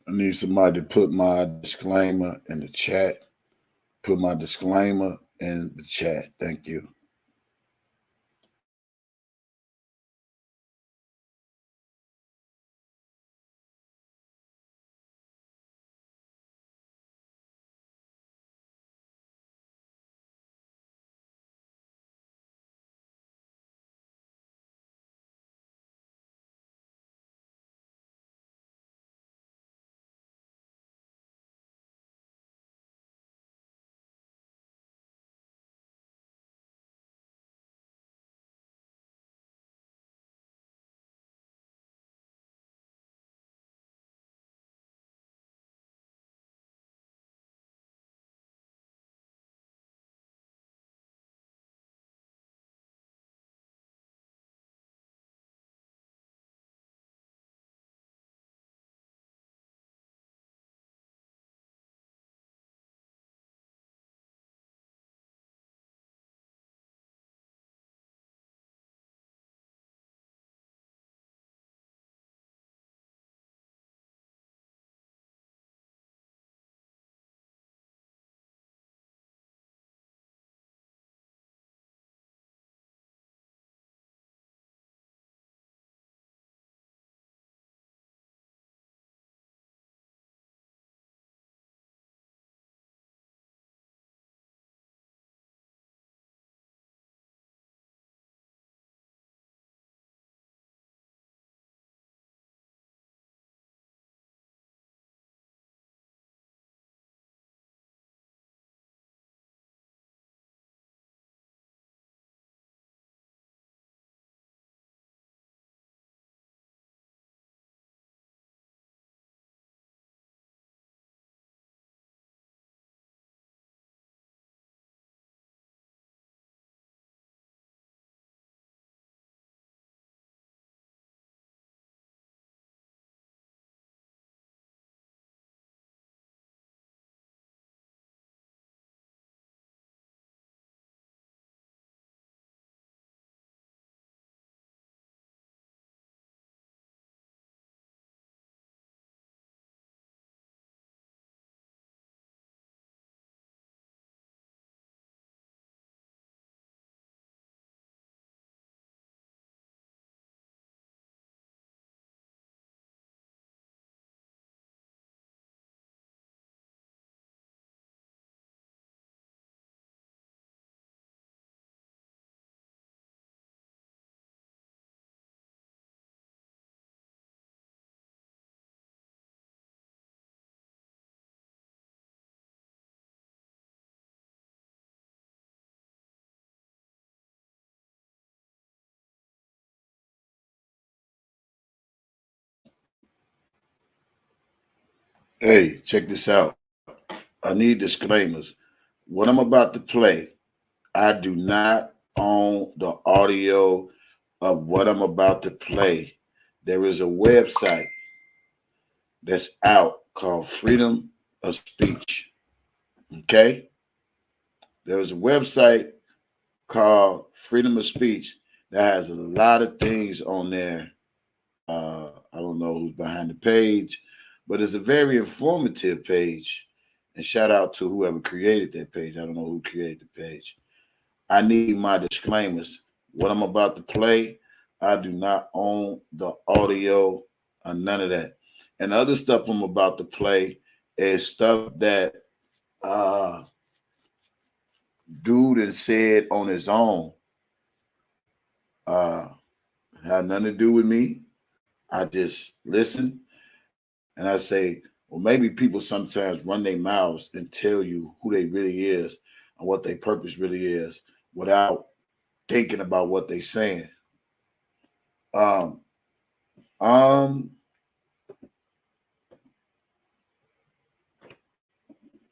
I need somebody to put my disclaimer in the chat. Put my disclaimer in the chat. Thank you. Hey, check this out. I need disclaimers. What I'm about to play, I do not own the audio of what I'm about to play. There is a website that's out called Freedom of Speech. Okay? There is a website called Freedom of Speech that has a lot of things on there. I don't know who's behind the page, but it's a very informative page. And shout out to whoever created that page. I don't know who created the page. I need my disclaimers. What I'm about to play, I do not own the audio or none of that. And the other stuff I'm about to play is stuff that uh dude has said on his own. Uh had nothing to do with me. I just listen and I say, well, maybe people sometimes run their mouths and tell you who they really is and what their purpose really is without thinking about what they're saying. Um, um,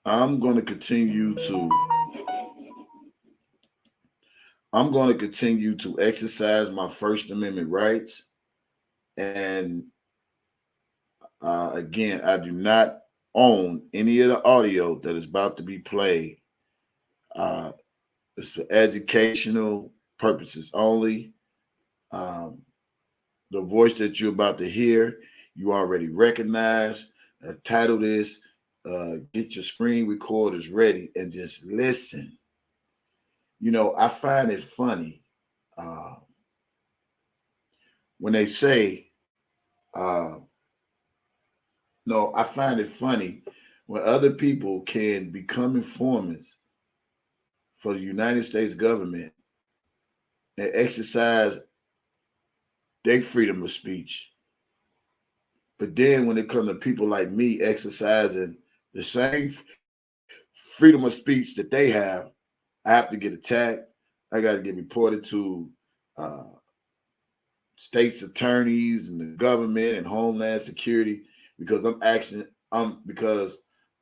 I'm going to continue to I'm going to continue to exercise my First Amendment rights. And again, I do not own any of the audio that is about to be played. Uh, it's for educational purposes only. Um, the voice that you're about to hear, you already recognize. Title this, get your screen recorders ready and just listen. You know, I find it funny when they say, no, I find it funny when other people can become informants for the United States government and exercise their freedom of speech. But then when it comes to people like me exercising the same freedom of speech that they have, I have to get attacked. I got to get reported to uh, states attorneys and the government and Homeland Security because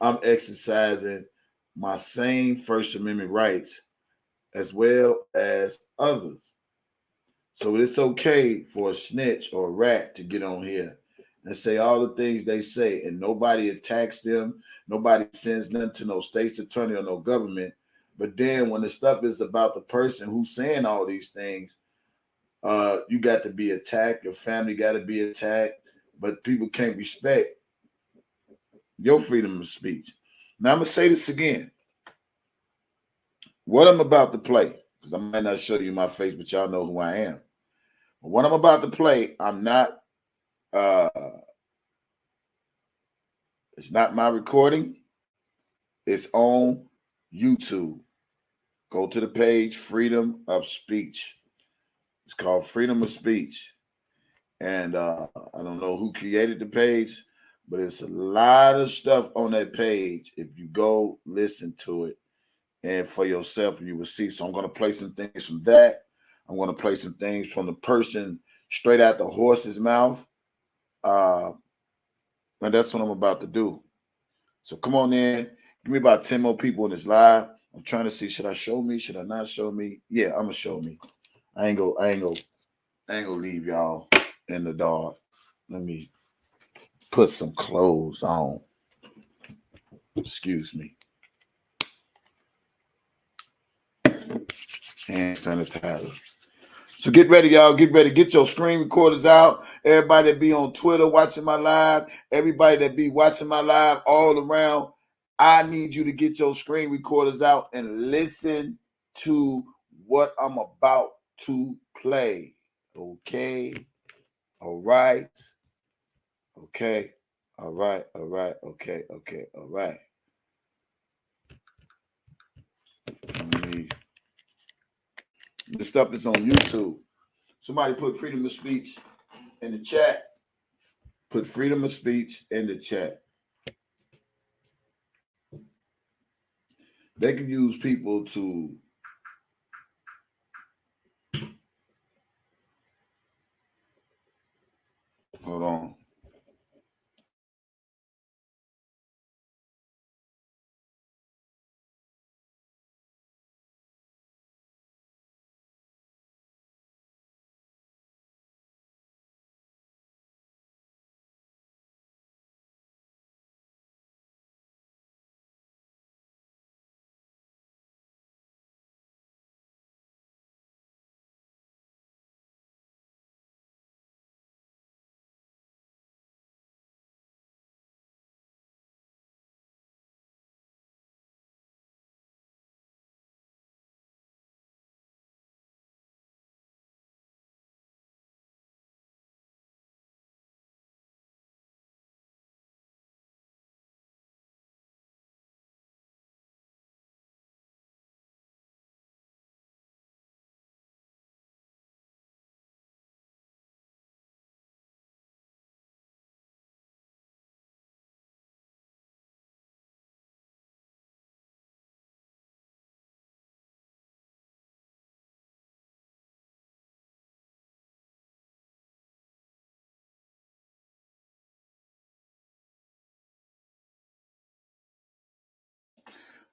I'm exercising my same First Amendment rights as well as others. So it's okay for a snitch or a rat to get on here and say all the things they say, and nobody attacks them. Nobody sends nothing to no state's attorney or no government. But then when the stuff is about the person who's saying all these things, you got to be attacked. Your family got to be attacked. But people can't respect your freedom of speech. Now I'm gonna say this again. What I'm about to play, because I might not show you my face, but y'all know who I am. But what I'm about to play, I'm not. It's not my recording. It's on YouTube. Go to the page, Freedom of Speech. It's called Freedom of Speech. And I don't know who created the page, but it's a lot of stuff on that page. If you go listen to it and for yourself, you will see. So I'm going to play some things from that. I'm going to play some things from the person straight out the horse's mouth. And that's what I'm about to do. So come on in. Give me about 10 more people in this live. I'm trying to see, should I show me? Should I not show me? Yeah, I'm gonna show me. I ain't gonna leave y'all in the dark. Let me put some clothes on. Excuse me. Hand sanitizer. So get ready, y'all. Get ready. Get your screen recorders out. Everybody that be on Twitter watching my live, everybody that be watching my live all around, I need you to get your screen recorders out and listen to what I'm about to play. Okay? All right. Okay. All right. All right. Okay. Okay. All right. This stuff is on YouTube. Somebody put freedom of speech in the chat. Put freedom of speech in the chat. They can use people to hold on.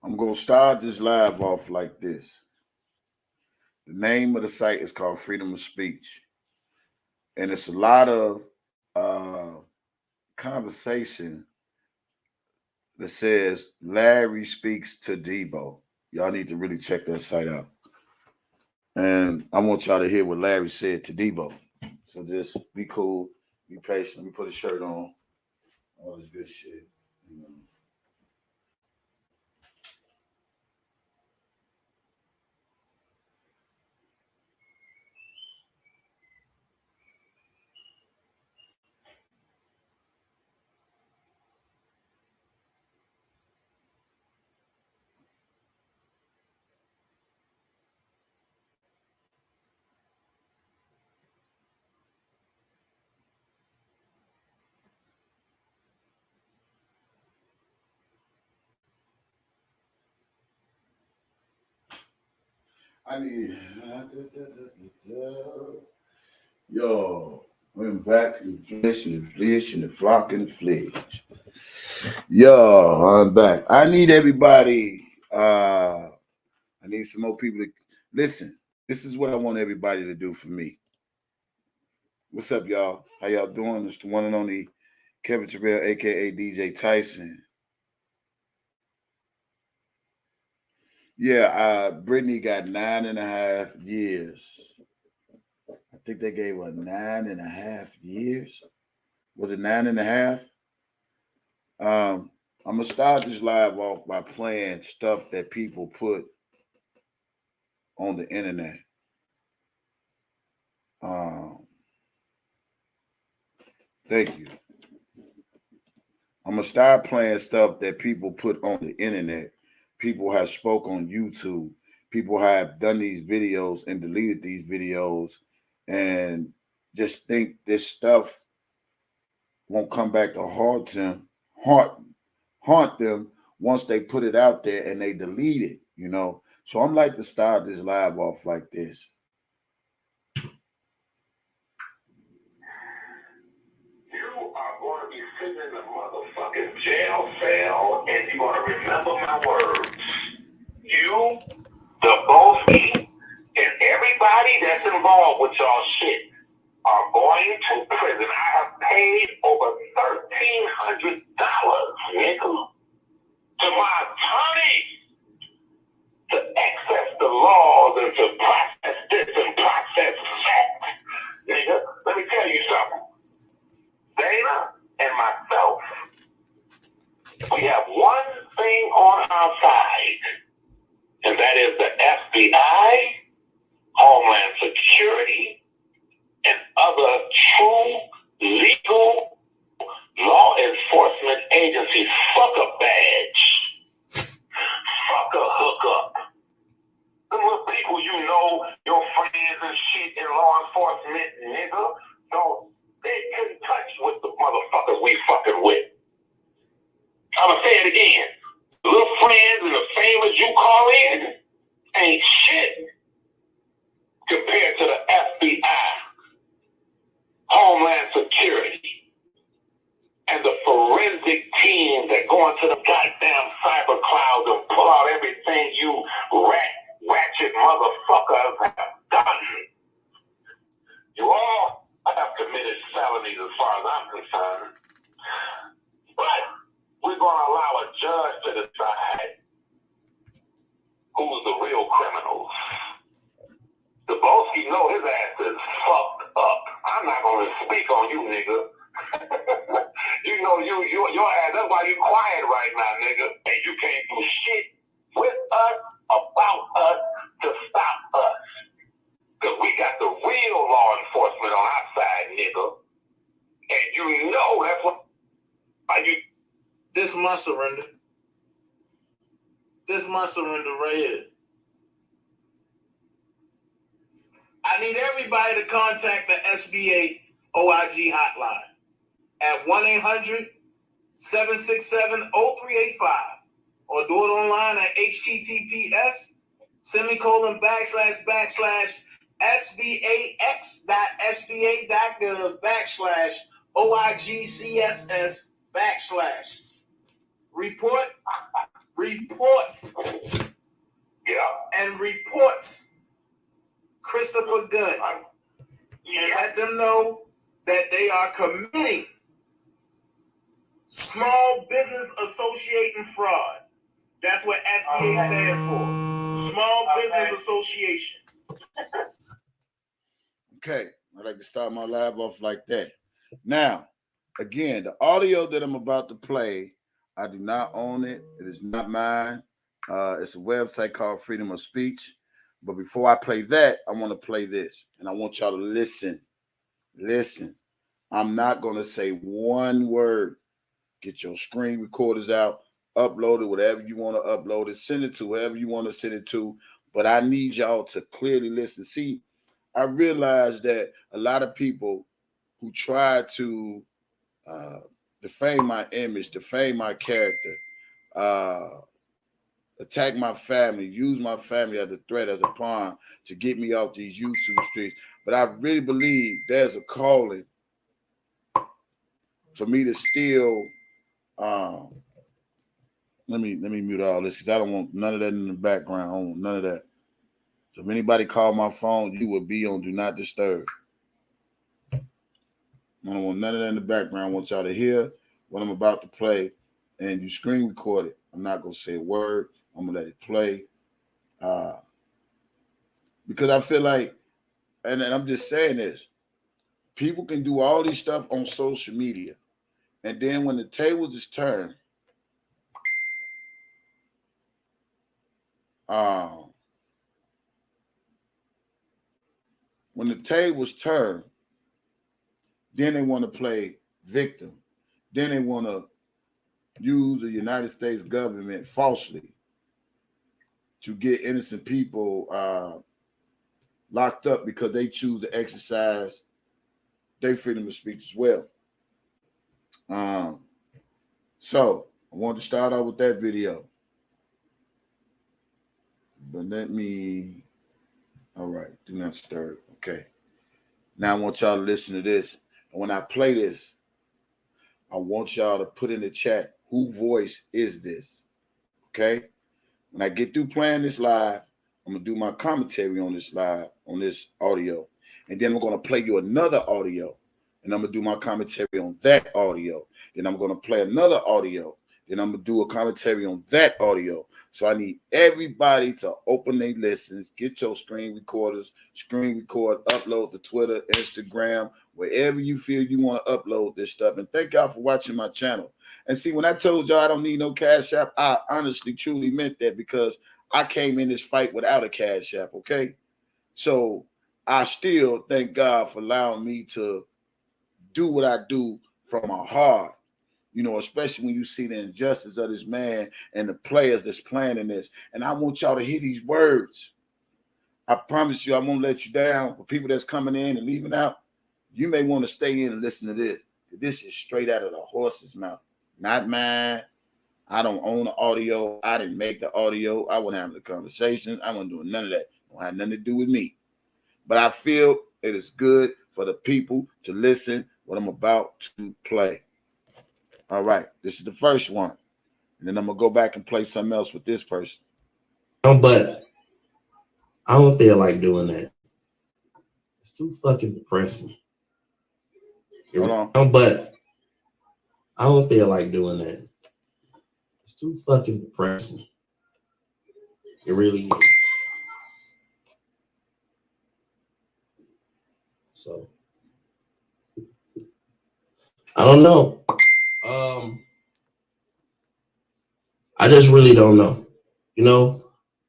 I'm going to start this live off like this. The name of the site is called Freedom of Speech. And it's a lot of conversation that says Larry speaks to Debo. Y'all need to really check that site out. And I want y'all to hear what Larry said to Debo. So just be cool, be patient. Let me put a shirt on. all this good shit. You know. I need. Yo, I'm back in the flesh and the flock and the fledge. Yo, I'm back. I need everybody. I need some more people to listen. This is what I want everybody to do for me. What's up, y'all? How y'all doing? It's the one and only Kevin Terrell, aka DJ Tyson. Yeah, Brittany got 9.5 years. I think they gave her 9.5 years. Was it 9.5? I'm gonna start this live off by playing stuff that people put on the internet. Thank you. I'm gonna start playing stuff that people put on the internet. People have spoke on YouTube. People have done these videos and deleted these videos, and just think this stuff won't come back to haunt them once they put it out there and they delete it. You know. So I'm like to start this live off like this. In the motherfucking jail cell, and you're gonna remember my words. You, the Boski, and everybody that's involved with y'all shit are going to prison. I have paid over $1,300, nigga, to my attorney to access the laws and to process this and process that. Nigga, let me tell you something. Dana and myself, we have one thing on our side, and that is the FBI, Homeland Security, and other true legal law enforcement agencies. Fuck a badge. Fuck a hookup. The little people you know, your friends and shit in law enforcement, nigga, don't. They couldn't touch with the motherfuckers we fucking with. I'm gonna say it again. The little friends and the famous you call in ain't shit compared to the FBI, Homeland Security, and the forensic team that go into the goddamn cyber clouds and pull out everything you ratchet motherfuckers have done. You all have committed felonies as far as I'm concerned. But we're going to allow a judge to decide who's the real criminals. The Boski know his ass is fucked up. I'm not going to speak on you, nigga. You know your ass, that's why you quiet right now, nigga. And you can't do shit with us, about us, to stop us. Because we got the real law enforcement on our side, nigga. And you know that's what you. This is my surrender. This is my surrender right here. I need everybody to contact the SBA OIG hotline at 1-800-767-0385 or do it online at https://sbax/sba.gov/OIGCSS/ report, and reports Christopher Gunn, and let them know that they are committing small business associating fraud. That's what SBA stands for. Small Business Association. Okay, I'd like to start my live off like that. Now, Again, the audio that I'm about to play, I do not own it. It is not mine. It's a website called Freedom of Speech. But before I play that, I want to play this. And I want y'all to listen. Listen. I'm not going to say one word. Get your screen recorders out. Upload it, whatever you want to upload it. Send it to whoever you want to send it to. But I need y'all to clearly listen. See, I realize that a lot of people who try to defame my image, defame my character, attack my family, use my family as a threat, as a pawn to get me off these YouTube streets. But I really believe there's a calling for me to still. Let me mute all this because I don't want none of that in the background. I don't want none of that. So if anybody call my phone, you will be on Do Not Disturb. I don't want none of that in the background. I want y'all to hear what I'm about to play, and you screen record it. I'm not gonna say a word. I'm gonna let it play, because I feel like, and I'm just saying this, people can do all these stuff on social media, and then when the tables is turned, when the tables turn, then they want to play victim. Then they want to use the United States government falsely to get innocent people locked up because they choose to exercise their freedom of speech as well. So I want to start out with that video. But let me, all right, do not disturb. Okay. Now I want y'all to listen to this. And when I play this, I want y'all to put in the chat, whose voice is this? Okay. When I get through playing this live, I'm going to do my commentary on this live, on this audio. And then I'm going to play you another audio. And I'm going to do my commentary on that audio. Then I'm going to play another audio. Then I'm going to do a commentary on that audio. So I need everybody to open their listens, get your screen recorders, screen record, upload to Twitter, Instagram, wherever you feel you want to upload this stuff. And thank y'all for watching my channel. And see, when I told y'all I don't need no Cash App, I honestly, truly meant that, because I came in this fight without a Cash App, okay? So I still thank God for allowing me to do what I do from my heart, you know, especially when you see the injustice of this man and the players that's playing in this. And I want y'all to hear these words. I promise you, I won't let you down. For people that's coming in and leaving out, you may want to stay in and listen to this. This is straight out of the horse's mouth, not mine. I don't own the audio. I didn't make the audio. I wasn't having the conversation. I wasn't doing none of that. It don't have nothing to do with me. But I feel it is good for the people to listen what I'm about to play. All right, this is the first one. And then I'm going to go back and play something else with this person. But I don't feel like doing that. It's too fucking depressing. Hold on. But I don't feel like doing that. It's too fucking depressing. It really is. So I don't know. I just really don't know. You know,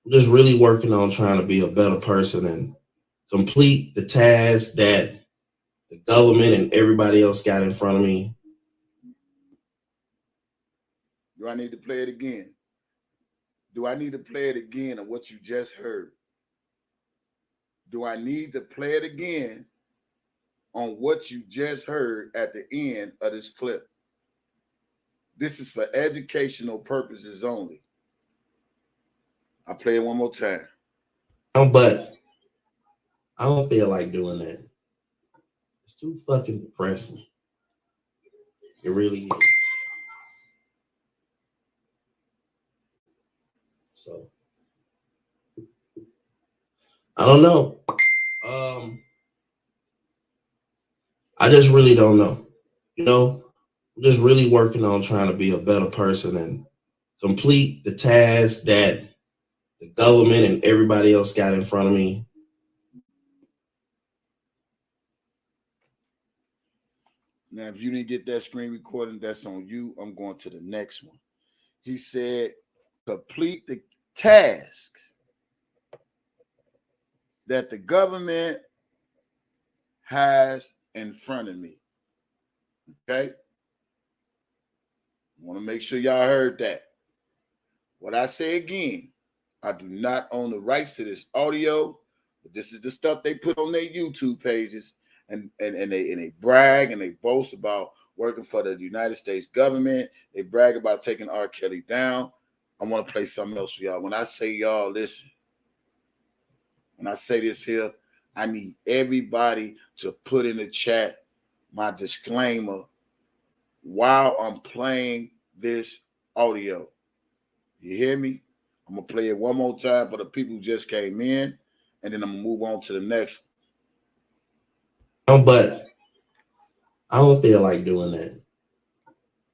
I'm just really working on trying to be a better person and complete the task that the government and everybody else got in front of me. Do I need to play it again? Do I need to play it again of what you just heard? Do I need to play it again on what you just heard at the end of this clip? This is for educational purposes only. I'll play it one more time. But I don't feel like doing that. It's too fucking depressing. It really is. So I don't know. I just really don't know. You know, I'm just really working on trying to be a better person and complete the task that the government and everybody else got in front of me. Now, if you didn't get that screen recording, that's on you. I'm going to the next one. He said, complete the task that the government has in front of me. Okay? I want to make sure y'all heard that. What I say again, I do not own the rights to this audio, but this is the stuff they put on their YouTube pages, and they brag and they boast about working for the United States government. They brag about taking R. Kelly down. I want to play something else for y'all. When I say y'all, listen, when I say this here, I need everybody to put in the chat my disclaimer while I'm playing this audio. You hear me? I'm going to play it one more time for the people who just came in, and then I'm going to move on to the next one. But I don't feel like doing that.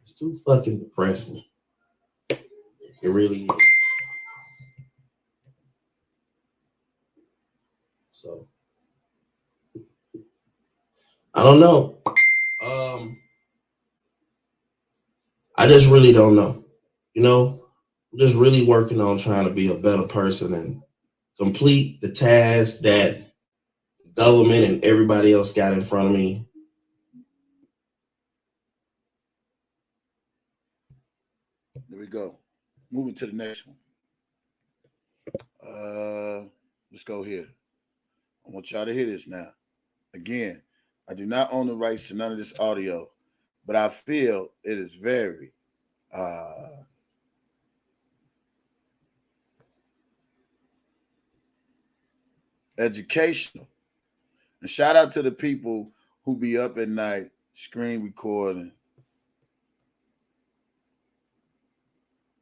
It's too fucking depressing. It really is. So, I don't know. I just really don't know. I'm just really working on trying to be a better person and complete the task that the government and everybody else got in front of me. There we go. Moving to the next one. Let's go here. I want y'all to hear this now. Again, I do not own the rights to none of this audio, but I feel it is very educational. And shout out to the people who be up at night screen recording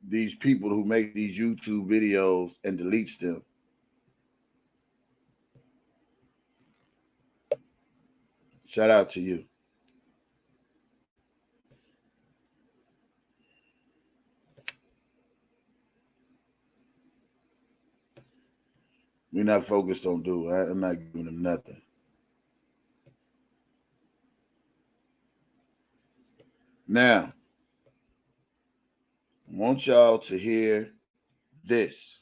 these people who make these YouTube videos and deletes them. Shout out to you. We're not focused on dude. I'm not giving them nothing. Now, I want y'all to hear this.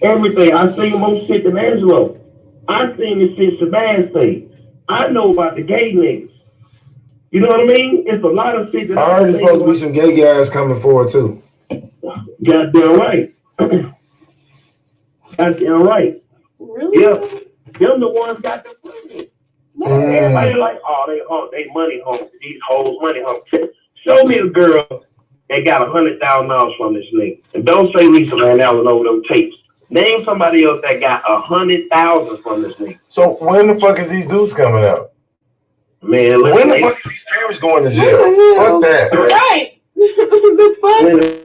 Everything. I seen more shit than Angelo. I seen this shit Shabazz say. I know about the gay niggas. You know what I mean? It's a lot of shit that I heard there's supposed to be some gay guys coming forward too. Goddamn right. Goddamn right. Really? Yeah. Them the ones got the money. Everybody like, they money home. These hoes money home. Show me a girl that got $100,000 from this nigga. And don't say Lisa Van Allen over them tapes. Name somebody else that got $100,000 from this nigga. So when the fuck is these dudes coming out? Man, when the fuck is these parents going to jail? Fuck that. Right. The fuck?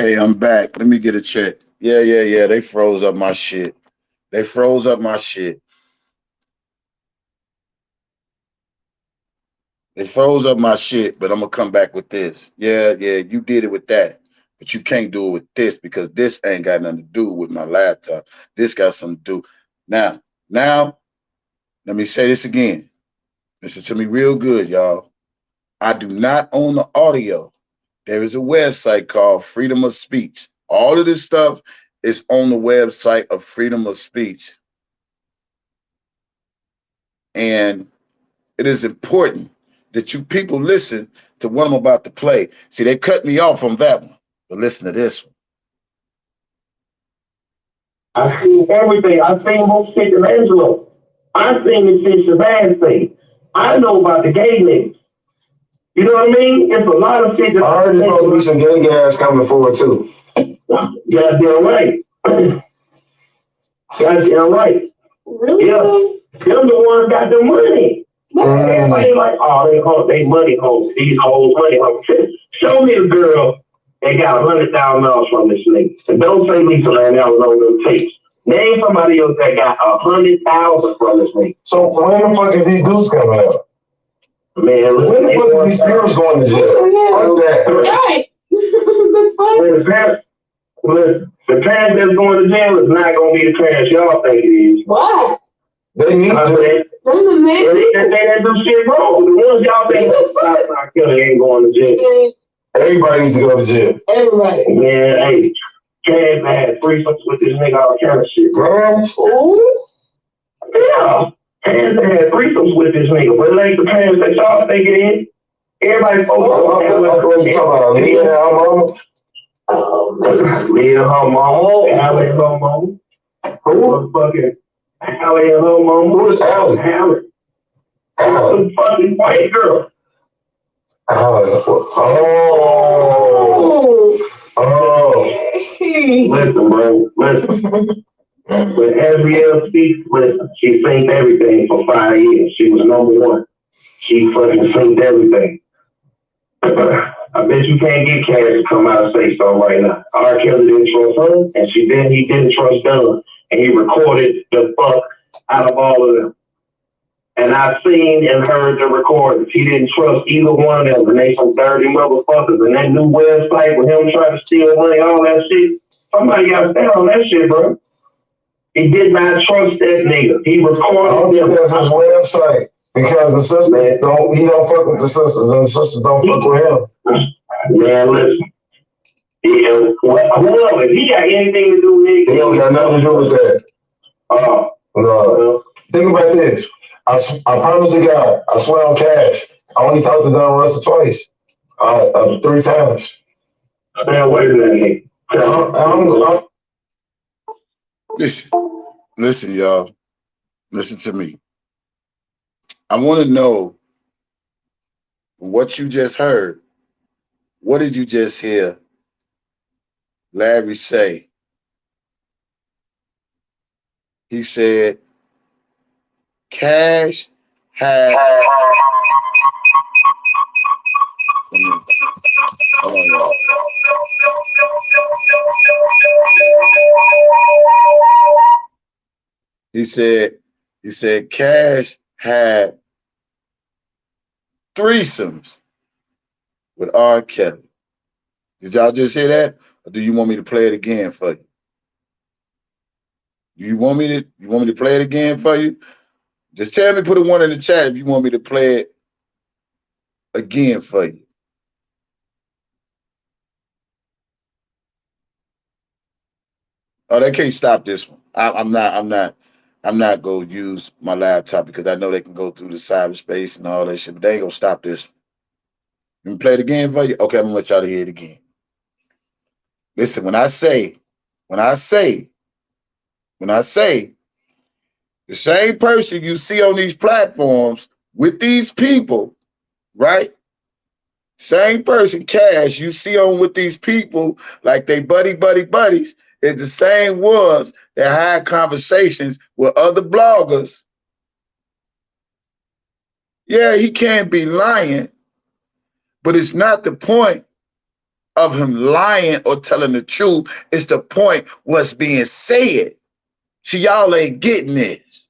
Hey, I'm back. Let me get a check. Yeah. They froze up my shit. They froze up my shit. They froze up my shit, but I'm gonna come back with this. Yeah, you did it with that. But you can't do it with this because this ain't got nothing to do with my laptop. This got something to do. Now, let me say this again. Listen to me real good, y'all. I do not own the audio. There is a website called Freedom of Speech. All of this stuff is on the website of Freedom of Speech. And it is important that you people listen to what I'm about to play. See, they cut me off on that one, but listen to this one. I seen everything. I seen both shit in Angelo. I seen the shit Shabazz say. I know about the gay niggas. You know what I mean? It's a lot of shit that I heard there's supposed to be some gay guys coming forward too. Goddamn right. Goddamn right. Really? Yeah. Them the ones got the money. Everybody like, oh, they money hoes. These hoes money hoes. Show me a girl that got $100,000 from this nigga. And don't say me something that was on them tapes. Name somebody else that got $100,000 from this nigga. So when the fuck is these dudes coming out? Man, When the fuck is these parents going to jail? Fuck that. Right. The fuck? The parents that's going to jail is not going to be the parents y'all think it is. Why? They need to. Doesn't make They that do shit wrong. The ones y'all think not killing ain't going to jail. Everybody needs to go to jail. Everybody. Man, hey, Chad had threesomes with this nigga, all kind of shit, bro. Ooh. Yeah. Chad had threesomes with this nigga, but it ain't the parents that y'all think it is. Everybody supposed to talk about Leah and her mama. Leah and her mama. Allie and her mama. Who? Fucking Allie and her mama. Who is Allie? Allie. Allie. The fucking white girl. Oh. Listen, bro. Listen. When Azriel speaks, listen, she synced everything for 5 years. She was number one. She fucking synced everything. I bet you can't get Cash to come out and say so right now. R. Kelly didn't trust her, and he didn't trust Dunn. And he recorded the fuck out of all of them. And I've seen and heard the recordings. He didn't trust either one of them. And they some dirty motherfuckers. And that new website with him trying to steal money, all that shit. Somebody got to stand on that shit, bro. He did not trust that nigga. He recorded. I don't think that's his website because the sisters he don't fuck with the sisters, and the sisters don't fuck with him. Man, listen. Whoever, if he got anything to do with it, he don't got nothing to do with that. No. Think about this. I promise to God, I swear on Cash, I only talked to Don Russell twice, 3 times. Man, wait a minute. Listen, y'all. Listen to me. I want to know what you just heard. What did you just hear Larry say? He said, Cash had. Hold on, y'all. He said Cash had threesomes with R. Kelly. Did y'all just hear that? Or do you want me to play it again for you? You want me to play it again for you? Just tell me, put a 1 in the chat if you want me to play it again for you. Oh, they can't stop this one. I'm not gonna use my laptop because I know they can go through the cyberspace and all that shit, but they ain't gonna stop this one. Let me play it again for you. Okay, I'm gonna let y'all hear it again. Listen, when I say the same person you see on these platforms with these people, right? Same person, Cash, you see on with these people like they buddies, is the same ones that had conversations with other bloggers. Yeah, he can't be lying, but it's not the point of him lying or telling the truth. It's the point what's being said. See, y'all ain't getting this.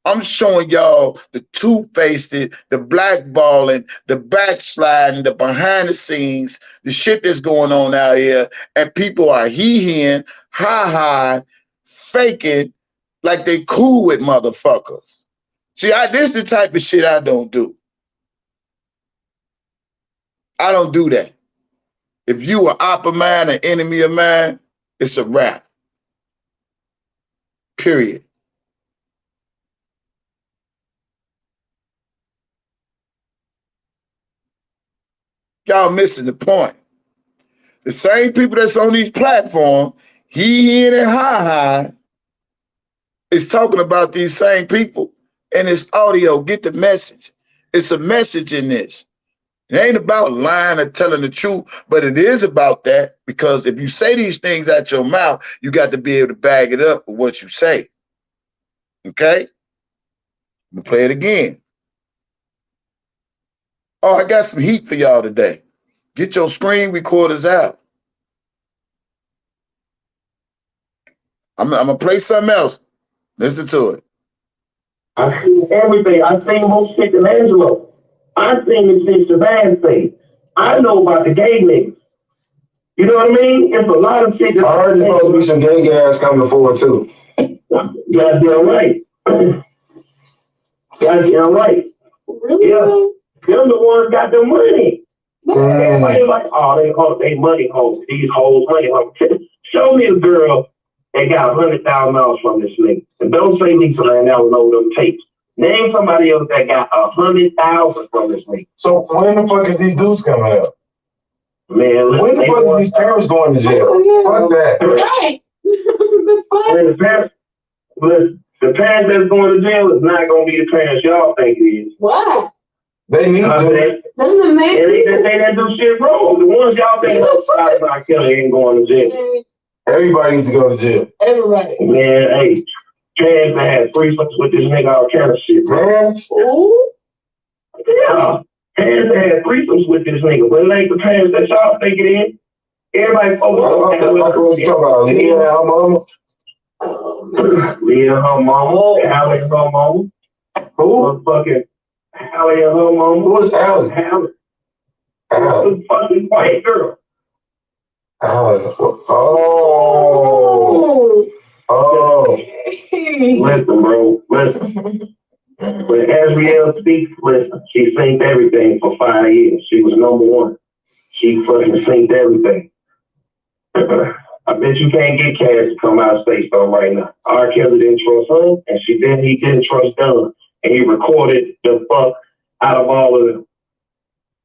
I'm showing y'all the two-faced, the blackballing, the backsliding, the behind the scenes, the shit that's going on out here, and people are hee-heeing, ha-ha, faking like they cool with motherfuckers. See, this is the type of shit I don't do. I don't do that. If you are op of mine, an enemy of mine, it's a wrap. Period. Y'all missing the point. The same people that's on these platforms, he and ha is talking about these same people. And it's audio. Get the message. It's a message in this. It ain't about lying or telling the truth, but it is about that, because if you say these things out your mouth, you got to be able to bag it up with what you say. Okay? I'm going to play it again. Oh, I got some heat for y'all today. Get your screen recorders out. I'm going to play something else. Listen to it. I seen everything. I seen most shit than Angelo. I seen the shit Savannah say. I know about the gay niggas. You know what I mean? It's a lot of shit. I heard there's supposed to be some gay guys coming forward too. Goddamn right. Goddamn right. Really? Yeah. Them the ones got the money. Everybody like, oh, they money hoes. These hoes money hoes. Show me a girl that got $100,000 from this nigga. And don't say Lisa right now with all them tapes. Name somebody else that got $100,000 from this nigga. So when the fuck is these dudes coming up? Man, when the fuck is these parents going to jail? Fuck that. Right. The fuck? When the parents that's going to jail is not going to be the parents y'all think it is. Why? They need to. They that do shit wrong. The ones y'all think about Kelly ain't going to jail. Everybody needs to go to jail. Everybody. Man, hey, Chad had threesomes with this nigga, all kind of shit, man. Ooh. Yeah. Chad had threesomes with this nigga, but it ain't the parents that y'all think it is. Everybody focus on what you talking about? Leah and her mama? Leah and her mama. Allie and her mama. Who? Fucking Allie and her mama. Who is Allie? Allie. Allie. The fucking white girl. Allie. Oh. Listen, bro. Listen. When Azriel speaks, listen. She synced everything for 5 years. She was #1. She fucking synced everything. I bet you can't get Cass to come out of Space Stone right now. R. Kelly didn't trust her, and he didn't trust Dunn. And he recorded the fuck out of all of them.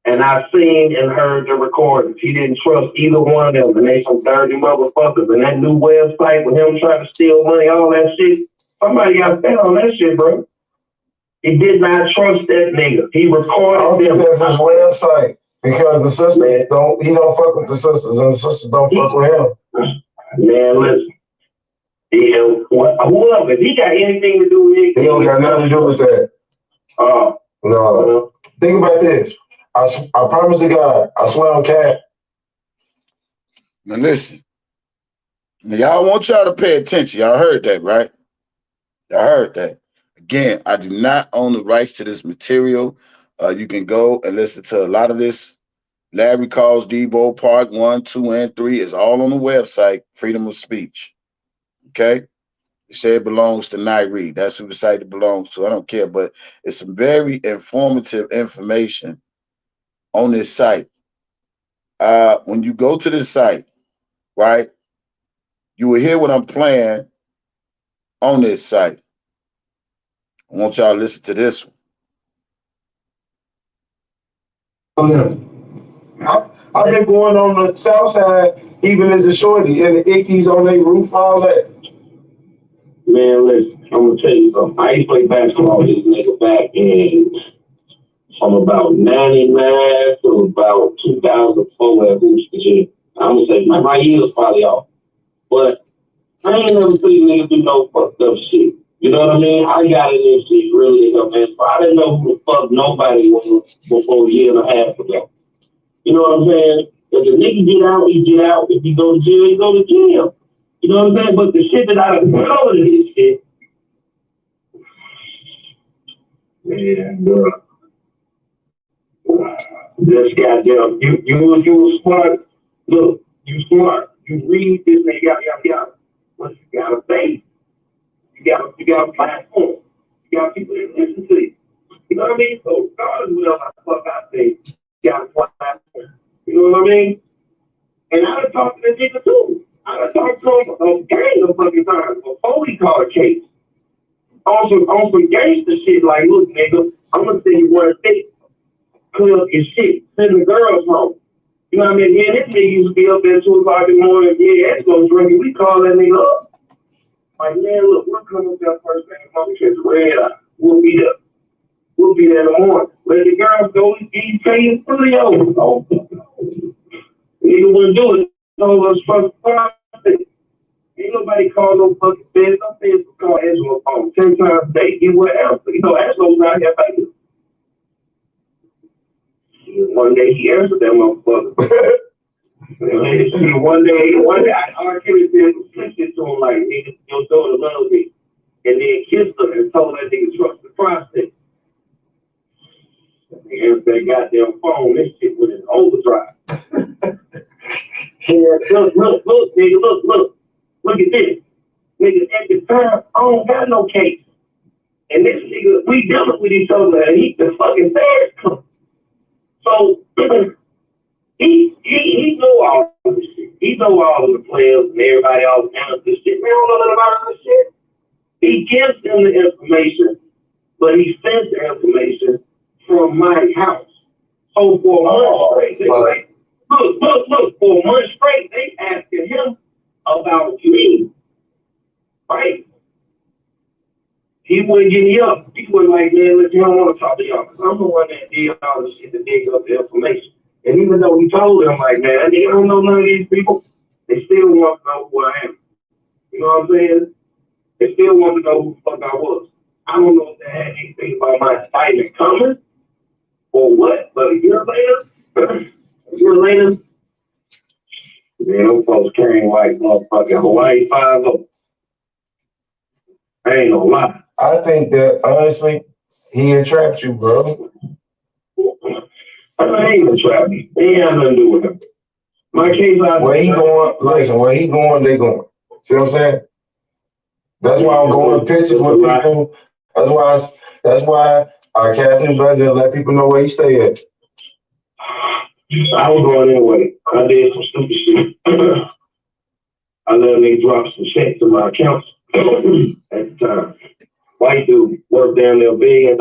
And I seen and heard the recordings. He didn't trust either one of them. And they some dirty motherfuckers. And that new website with him trying to steal money, all that shit, somebody got to stand on that shit, bro. He did not trust that nigga. He recorded them. That's his website. Because the sisters he don't fuck with the sisters, and the sisters don't fuck with him. Man, listen. Whoever, if he got anything to do with it, he don't got nothing to do with that. No. Think about this. I promise to God, I swear on cat. Now listen. Now y'all want y'all to pay attention. Y'all heard that, right? Y'all heard that. Again, I do not own the rights to this material. You can go and listen to a lot of this. Larry Calls Debo Part 1, 2, and 3 is all on the website, Freedom of Speech. Okay? They say it belongs to Nairi. That's who the site it belongs to. I don't care, but it's some very informative information on this site. When you go to this site, right, you will hear what I'm playing on this site. I want y'all to listen to this one. I've been going on the south side, even as a shorty, and the ickies on their roof, all that. Man, listen, I'm gonna tell you something. I used to play basketball with this nigga back in from about 99 to about 2004 at Hoops, Virginia. I'm gonna say my year was probably off. But I ain't never seen niggas do no fucked up shit. You know what I mean? I got in this shit really up, man. I didn't know who the fuck nobody was before a year and a half ago. You know what I'm saying? If the nigga get out, he get out. If he go to jail, he go to jail. You know what I'm saying? But the shit that I done covered in this shit, man, bro. This goddamn, you smart. Look, you smart. You read this and yada. But you got a base. You got a platform. You got people that listen to you. You know what I mean? So regardless of whatever the fuck I say, you got a platform. You know what I mean? And I done talked to the nigga too. I done talked to him a gang of fucking times before he called a case. On some gangster shit, like, look, nigga, I'm gonna send you one thing. Clear up your shit. Send the girls home. You know what I mean? Yeah, this nigga used to be up there 2 o'clock in the morning. Yeah, that's gonna drink it. We call that nigga up. Like, man, look, we'll come up there first thing in the morning, catch the red eye. We'll be there. We'll be there in the morning. Let the girls go eat, pay you $3. Oh, nigga wouldn't do it. Told us fucking profit. Ain't nobody call no fucking feds. No feds call Angela phone 10 times a day. Get whatever. You know, Angela's out here fighting. One day he answered that motherfucker. one day I argued with him, flipped it to him like, nigga, your daughter loves me. And then kissed her and told that nigga trust the process. He answered that goddamn phone. This shit was in overdrive. Look, nigga, look. Look at this. Nigga, at the time, I don't got no case. And this nigga, we dealing with each other and he the fucking feds come. So he know all of this shit. He know all of the players and everybody all the analysts and shit. Man, I don't know nothing about this shit. He gives them the information, but he sends the information from my house. So for a month straight, they like, look, for a month straight, they asking him about me. Right? He wouldn't get me up. He was like, man, look, you don't want to talk to y'all. Because I'm the one that did all the shit to dig up the information. And even though he told them, like, man, they don't know none of these people, they still want to know who I am. You know what I'm saying? They still want to know who the fuck I was. I don't know if they had anything about my assignment coming or what, but a year later, man, those folks carrying like motherfucking Hawaii 5-0. I ain't gonna lie. I think that, honestly, he entrapped you, bro. I ain't gonna trap me. They ain't have nothing to do with him. My case, where he going, listen, where he going, they going. See what I'm saying? That's why I'm going to pictures with people. That's why I cast him better to let people know where he stay at. I was going anyway. I did some stupid shit. I let a nigga drop some shit to my accounts at the time. White dude worked down there $1 billion.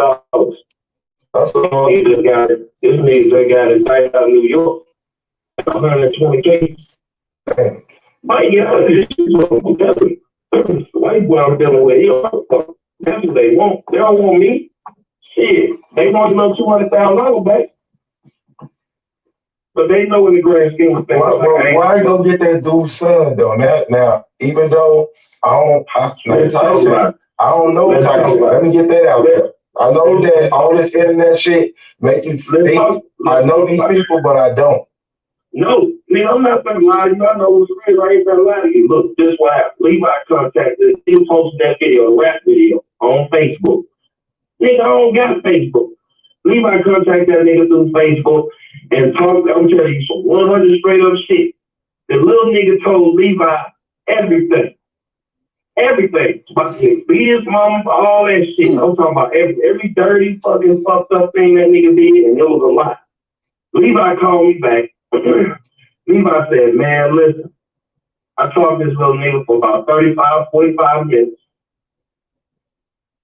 This nigga just got indicted out of New York. 120 cases. White boy I'm dealing with, that's what they want. They don't want me. Shit. They want another $200,000 back. But they know in the grand scheme of things. Why go get that dude's son though? Now, even though I don't know Tyson. Let me get that out there. I know that all this internet shit make you think I know these people, but I don't. No, man, I'm not gonna lie to you. I know what's real. I ain't gonna lie to you. Look, this is what happened. Levi contacted. He posted that video, a rap video, on Facebook. Nigga, I don't got Facebook. Levi contacted that nigga through Facebook and talked. I'm telling you some 100 straight up shit. The little nigga told Levi everything. Everything. About to beat his mama for all that shit. I'm talking about every dirty fucking fucked up thing that nigga did, and it was a lot. Levi called me back. Levi said, man, listen, I talked to this little nigga for about 35, 45 minutes.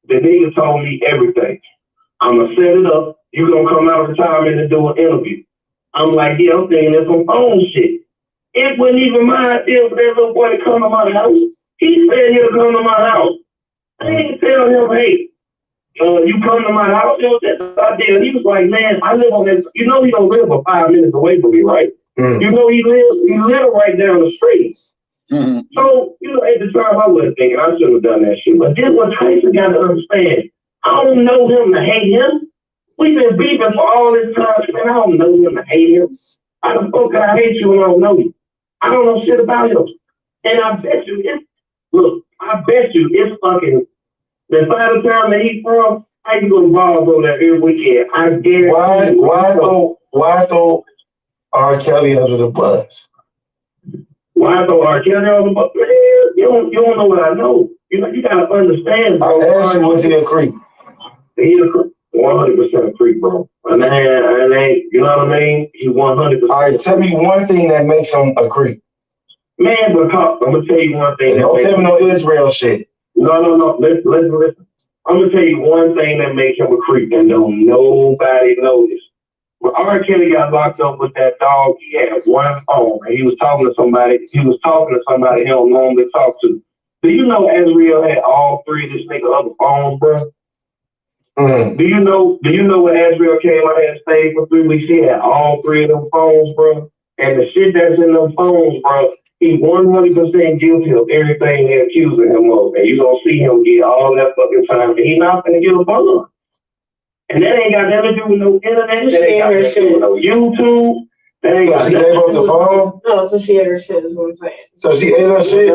The nigga told me everything. I'm going to set it up. You're going to come out of retirement and do an interview. I'm like, yeah, I'm thinking that's some phone shit. It wasn't even my idea for that little boy to come to my house. He said he'll come to my house. I didn't tell him, hey, you come to my house? You know, that's what I did. He was like, man, I live on that. You know he don't live but 5 minutes away from me, right? Mm. You know he live right down the street. Mm-hmm. So, you know, at the time I wasn't thinking I should have done that shit. But then what Tyson got to understand, I don't know him to hate him. We've been beefing for all this time, man. I don't know him to hate him. How the fuck I hate you and I don't know you? I don't know shit about him. And I bet you it's fucking the side of town that he's from, I can go to balls over there every weekend. I guarantee Why throw R. Kelly under the bus? Why throw R. Kelly under the bus? Man, you don't know what I know. You gotta understand, bro. I asked you, was he a creep? He a creep. 100% a creep, bro. And ain't, you know what I mean? He 100%. All right, tell me one thing that makes him a creep. Man, but I'm gonna tell you one thing. Don't tell me no Israel shit. No. Listen. I'm gonna tell you one thing that makes him a creep and don't nobody notice. When R. Kelly got locked up with that dog, he had one phone and he was talking to somebody. He don't normally talk to. Do you know Azriel had all three of this nigga other phones, bro? Do you know when Azriel came out and stayed for 3 weeks, he had all three of them phones, bro? And the shit that's in them phones, bro, he 100% guilty of everything they're accusing him of. And you gonna see him get all that fucking time. And he not gonna get a bond. And that ain't got nothing to do with no internet. That ain't got nothing to do with no YouTube. That ain't got she gave up the phone? No, so she had her shit is what I'm saying. So she ate her shit?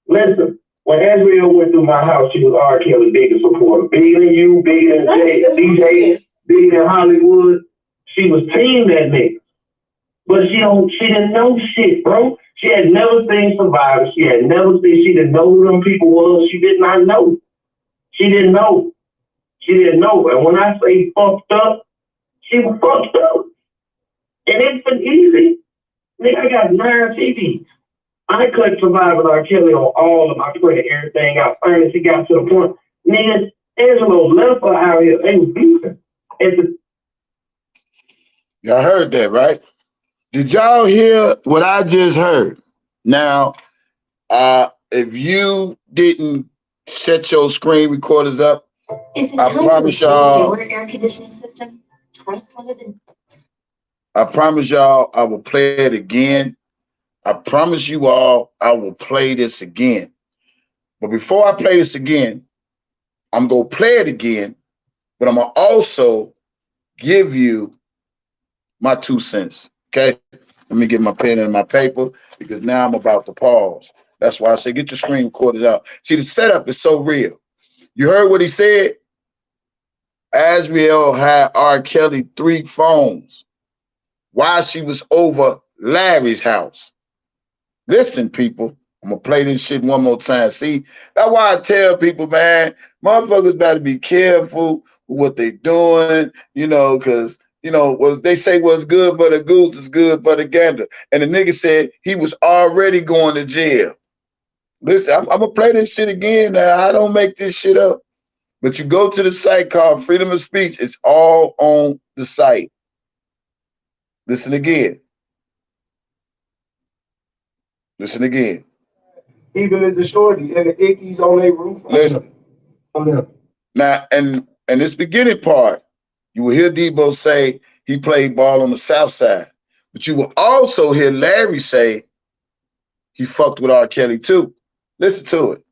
Listen, when Azriel went through my house, she was R. Kelly's biggest supporter. Bigger than you, bigger than DJ, bigger than Hollywood. She was team that nigga. But she didn't know shit, bro. She had never seen Survivor. She didn't know who them people was. She did not know. She didn't know. And when I say fucked up, she was fucked up. And it's been easy. Nigga, I got 9 TVs. I cut Survivor R. Kelly on all of my credit, everything out. Finally, she got to the point. Nigga, Angelo left her out here. They was beefing. Y'all heard that, right? Did y'all hear what I just heard? Now, if you didn't set your screen recorders up, Is it I time promise to y'all. your air conditioning system? Trust one of the. I promise y'all I will play it again. I promise you all I will play this again. But before I play this again, I'm going to play it again, but I'm going to also give you my 2 cents, okay? Let me get my pen and my paper because now I'm about to pause. That's why I say get your screen recorders out. See, the setup is so real. You heard what he said? Azriel had R. Kelly 3 phones while she was over Larry's house. Listen, people, I'm going to play this shit one more time. See, that's why I tell people, man, motherfuckers better be careful with what they doing, because, what they say what's good for the goose is good for the gander. And the nigga said he was already going to jail. Listen, I'm going to play this shit again now. I don't make this shit up. But you go to the site called Freedom of Speech. It's all on the site. Listen again. Listen again. Even as a shorty and the ickies on their roof. Listen. Now, and this beginning part, you will hear Debo say he played ball on the south side. But you will also hear Larry say he fucked with R. Kelly too. Listen to it.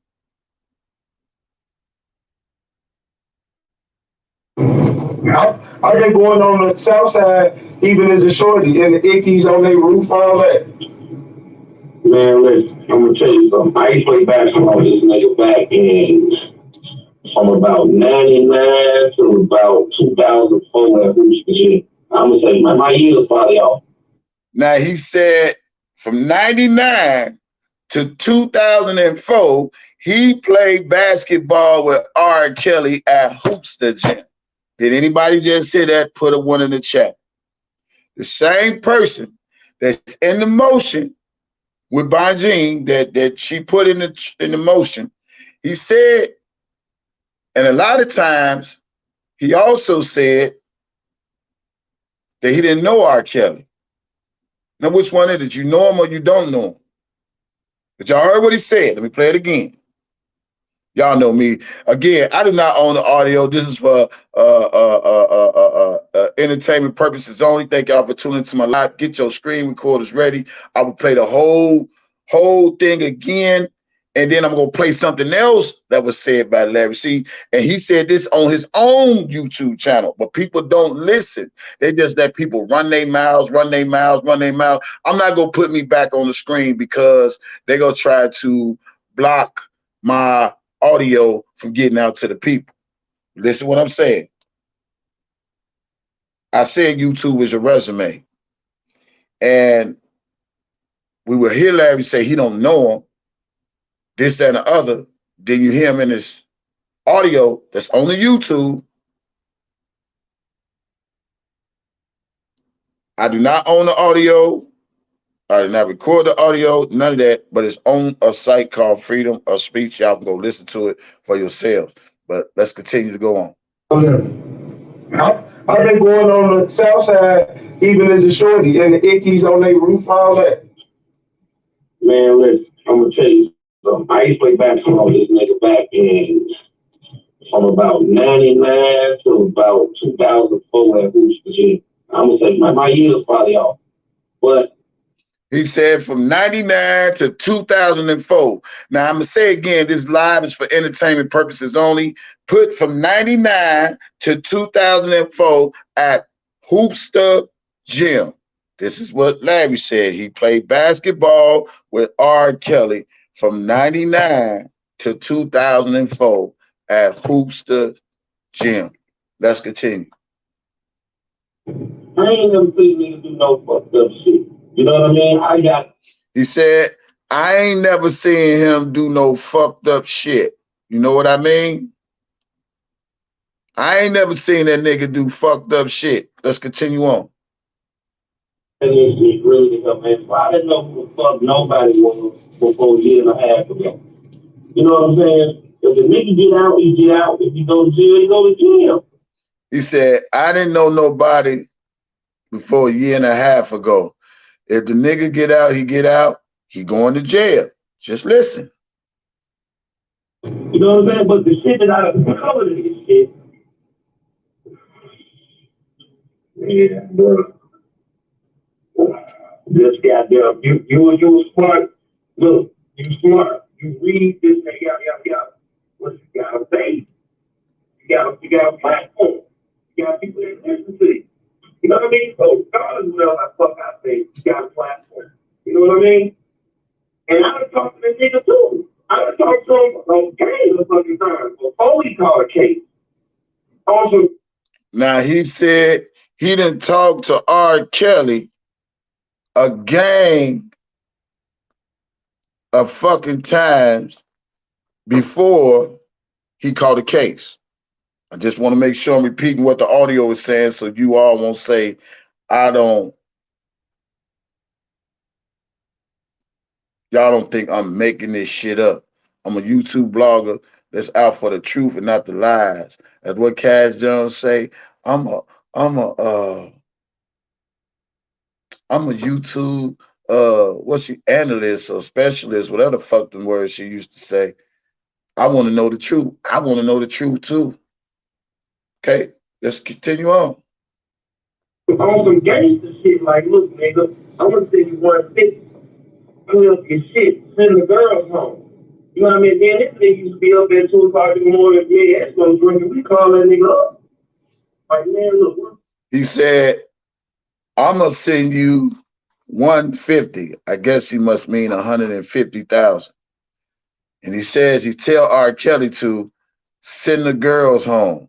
Are they going on the south side even as a shorty and the ickies on their roof, all that? Man, listen, I'm gonna tell you something. I used to play basketball with this nigga back in from about 99 to about 2004 at Hoops, Virginia. I'm gonna say my years probably off. Now he said from 99 to 2004, he played basketball with R. Kelly at Hoops, Virginia. Did anybody just say that? Put a 1 in the chat. The same person that's in the motion with Bonjean that she put in the motion, he said, and a lot of times he also said that he didn't know R. Kelly. Now, which one is it? You know him or you don't know him? But y'all heard what he said. Let me play it again. Y'all know me. Again, I do not own the audio. This is for entertainment purposes only. Thank y'all for tuning into my live. Get your screen recorders ready. I will play the whole thing again. And then I'm going to play something else that was said by Larry. See, and he said this on his own YouTube channel, but people don't listen. They just let people run their mouths, run their mouths, run their mouths. I'm not going to put me back on the screen because they're going to try to block my audio from getting out to the people. Listen what I'm saying. I said YouTube is a resume. And we will hear Larry say he don't know him, this, that, and the other. Then you hear him in his audio that's on the YouTube. I do not own the audio. I did not record the audio, none of that, but it's on a site called Freedom of Speech. Y'all can go listen to it for yourselves. But let's continue to go on. I've been going on the south side, even as a shorty, and the ickies on their roof, all that. Man, listen, I'm gonna tell you something. I used to play basketball with this nigga back in from about 99 to about 2004 at Hoops, Virginia. I'm gonna say my years probably off. But he said from 99 to 2004. Now, I'm going to say again, this live is for entertainment purposes only. Put from 99 to 2004 at Hoopster Gym. This is what Larry said. He played basketball with R. Kelly from 99 to 2004 at Hoopster Gym. Let's continue. I ain't never seen niggas do no fucked up shit. You know what I mean? He said, I ain't never seen him do no fucked up shit. You know what I mean? I ain't never seen that nigga do fucked up shit. Let's continue on. And it's really to come in. I didn't know who the fuck nobody was before a year and a half ago. You know what I'm saying? If the nigga get out, he get out. If he go to jail, he go to jail. He said, I didn't know nobody before a year and a half ago. If the nigga get out, he going to jail. Just listen. You know what I'm saying? But the shit that I covered in this shit, yeah, bro. This goddamn, you smart. Look, you smart. You read this, what you got a base. You got a platform. You got people that listen to you. You know what I mean? So regardless of what I say, you got a platform. You know what I mean? And I done talked to this nigga too. I done talked to him on game a fucking time before he called a case. Also, now he said he didn't talk to R. Kelly a gang of fucking times before he called a case. I just want to make sure I'm repeating what the audio is saying so you all won't say, y'all don't think I'm making this shit up. I'm a YouTube blogger that's out for the truth and not the lies. That's what Cash Jones say. I'm a YouTube what's she analyst or specialist, whatever the fuck the word she used to say. I want to know the truth. I want to know the truth too. Okay, let's continue on. On some gangster shit, like, look, nigga, I'm gonna send you 150. I'm gonna get shit, send the girls home. You know what I mean? Then this nigga used to be up at 2 o'clock in the morning, yeah, that's gonna drink, and we call that nigga up. Like, man, look. He said, I'm gonna send you 150. I guess he must mean 150,000. And he says he tell R. Kelly to send the girls home.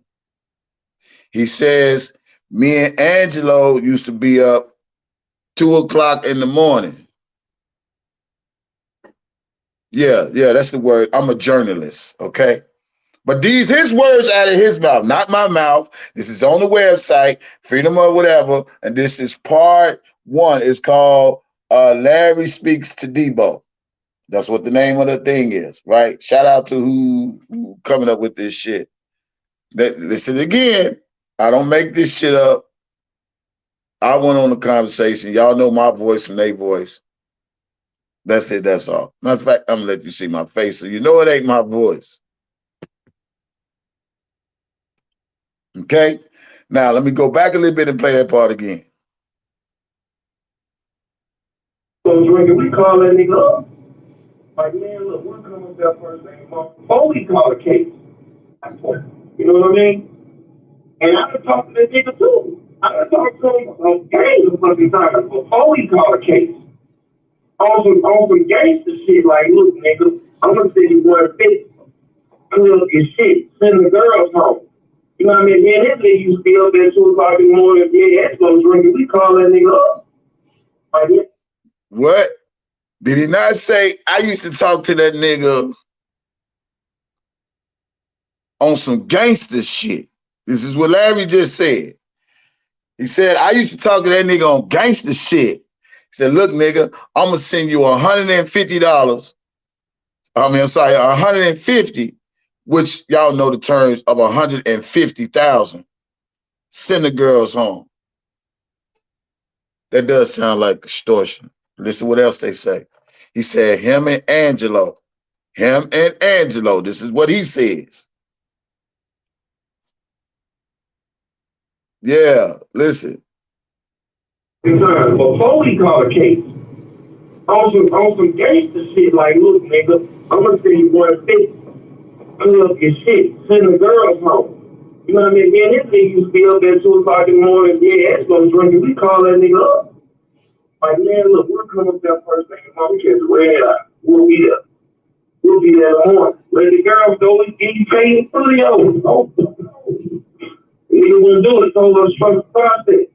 He says, me and Angelo used to be up 2 o'clock in the morning. Yeah, that's the word. I'm a journalist, okay? But these his words out of his mouth, not my mouth. This is on the website, Freedom or whatever, and this is part 1. It's called Larry Speaks to Debo. That's what the name of the thing is, right? Shout out to who coming up with this shit. Listen again, I don't make this shit up. I went on the conversation. Y'all know my voice from their voice. That's it, that's all. Matter of fact, I'm gonna let you see my face so you know it ain't my voice. Okay? Now let me go back a little bit and play that part again. So drinking, we call that nigga up. Like, man, look, we'll come up that first thing before we call a case. You know what I mean? And I done talked to that nigga too. I done talked to him on gangs of fucking times before we call a case. On some gangster shit, like, look, nigga, I'm gonna send you 150. Clean up your shit. Send the girls home. You know what I mean? Man, that nigga used to be up at 2 o'clock in the morning. Yeah, that's no drinking. We call that nigga up. Like, yeah. What? Did he not say, I used to talk to that nigga on some gangster shit? This is what Larry just said. He said, I used to talk to that nigga on gangster shit. He said, look, nigga, I'm going to send you $150. I'm sorry, 150, which y'all know the terms of 150,000. Send the girls home. That does sound like extortion. Listen what else they say. He said, him and Angelo. This is what he says. Yeah, listen. Before we call a case, on some gangster shit, like, look, nigga, I'm gonna send you 150. Clean up your shit. Send the girls home. You know what I mean? Man, this nigga used to be up at 2 o'clock in the morning. Yeah, that's no drinking. We call that nigga up. Like, man, look, we'll come up that first thing in the morning. We catch the red eye. We'll be there. We'll be there in the morning. Let the girls go and get you paid for the old. Oh, nigga wouldn't do it. Told us from the process.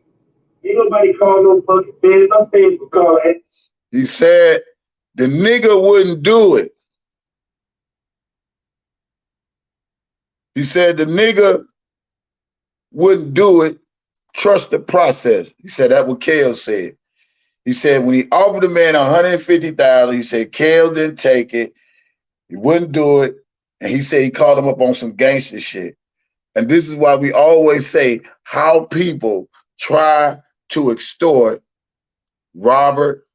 Ain't nobody call no fucking feds. No feds would call that. He said the nigga wouldn't do it. He said the nigga wouldn't do it. Trust the process. He said that's what Kale said. He said when he offered the man 150,000, he said Kale didn't take it. He wouldn't do it. And he said he called him up on some gangster shit. And this is why we always say how people try to extort Robert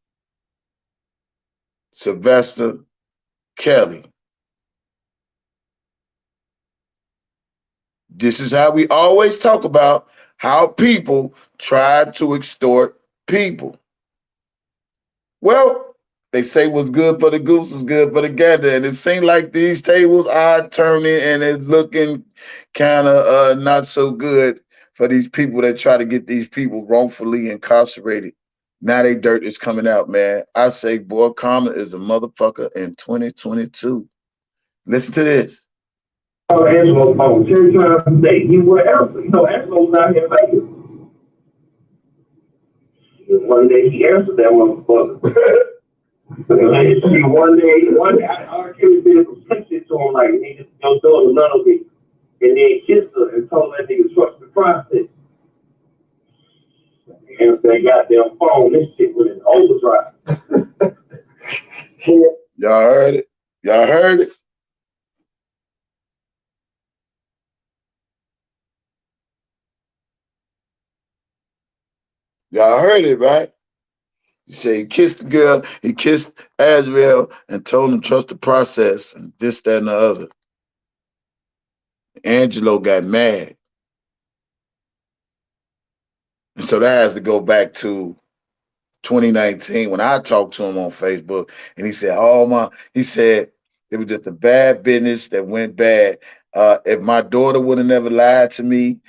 Sylvester Kelly. This is how we always talk about how people try to extort people. Well, they say what's good for the goose is good for the gander. And it seems like these tables are turning and it's looking kind of not so good for these people that try to get these people wrongfully incarcerated. Now they dirt is coming out, man. I say, boy, karma is a motherfucker in 2022. Listen to this. Oh, Angelo's phone 10 times a day. He would answer. You know, Angelo's out here faking. One day he answered that motherfucker. See, one day, I did some sex shit to him, like, nigga, don't do it another week. And then kissed her and told that nigga trust the process. And that goddamn phone, this shit was in overdrive. Y'all heard it? Y'all heard it? Y'all heard it, right? He said he kissed the girl, he kissed Azrael and told him trust the process and this, that, and the other. Angelo got mad. And so that has to go back to 2019 when I talked to him on Facebook and he said, he said it was just a bad business that went bad. If my daughter would have never lied to me,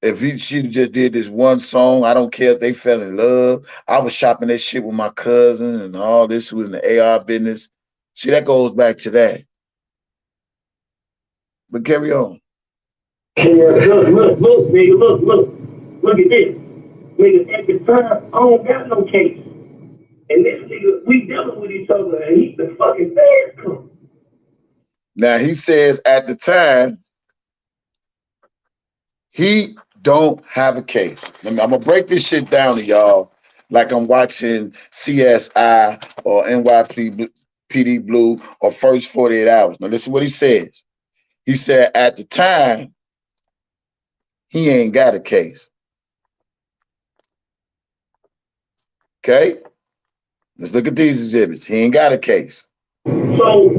if she just did this one song, I don't care if they fell in love. I was shopping that shit with my cousin and all this was in the AR business. See, that goes back to that. But carry on. Yeah, look, nigga, look at this. Nigga, at the time, I don't got no case. And this nigga, we dealing with each other and he's the fucking feds come. Now he says at the time, he don't have a case. I'm gonna break this shit down to y'all like I'm watching CSI or NYPD Blue or First 48 Hours. Now listen what he says. He said at the time, he ain't got a case. Okay? Let's look at these exhibits. He ain't got a case. So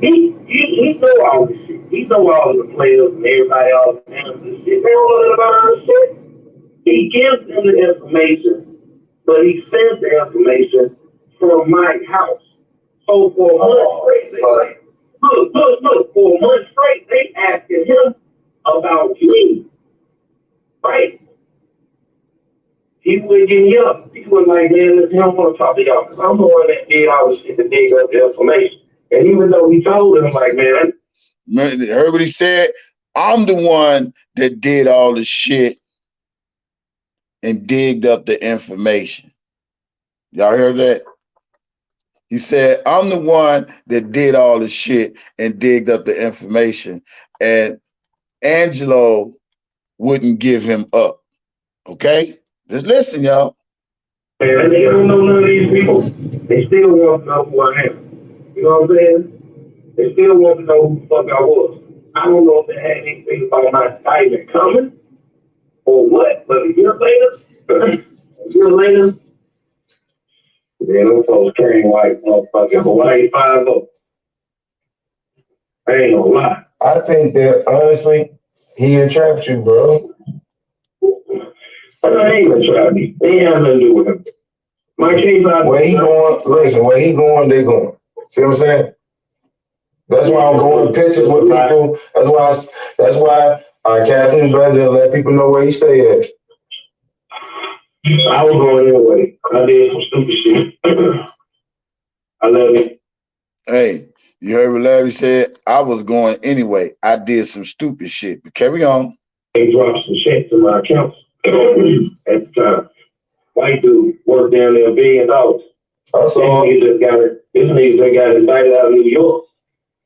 he know all this shit. He know all the players and everybody, all the fans and shit. They don't know about our shit. He gives them the information, but he sends the information from my house. So for a month straight, they like, look, for a month straight, they asking him about me, right? He was getting up. He was like, man, listen, I don't want to talk to y'all because I'm the one that did all the shit to dig up the information. And even though he told him, like, man, heard what he said? I'm the one that did all the shit and digged up the information. Y'all heard that? He said, I'm the one that did all the shit and digged up the information. And Angelo wouldn't give him up. Okay? Just listen, y'all. man, they don't know none of these people. They still want to know who I am. You know what I'm saying? They still want to know who the fuck I was. I don't know if they had anything about my indictment coming or what, but a year later, man, those folks came like motherfucking Hawaii 5-0. I ain't gonna lie. I think that honestly, he entrapped you, bro. But I ain't gonna try me. They ain't have nothing to do with him. My case, where he going, listen, where he going, they going. See what I'm saying? That's why I'm going pictures with people. That's why Captain better to let people know where he stay at. I was going anyway. I did some stupid shit. I love it. Hey, you heard what Larry said? I was going anyway. I did some stupid shit, but carry on. They dropped some shit to my accounts at the time. White dude worked down there $1 billion. I saw This nigga just got indicted out of New York.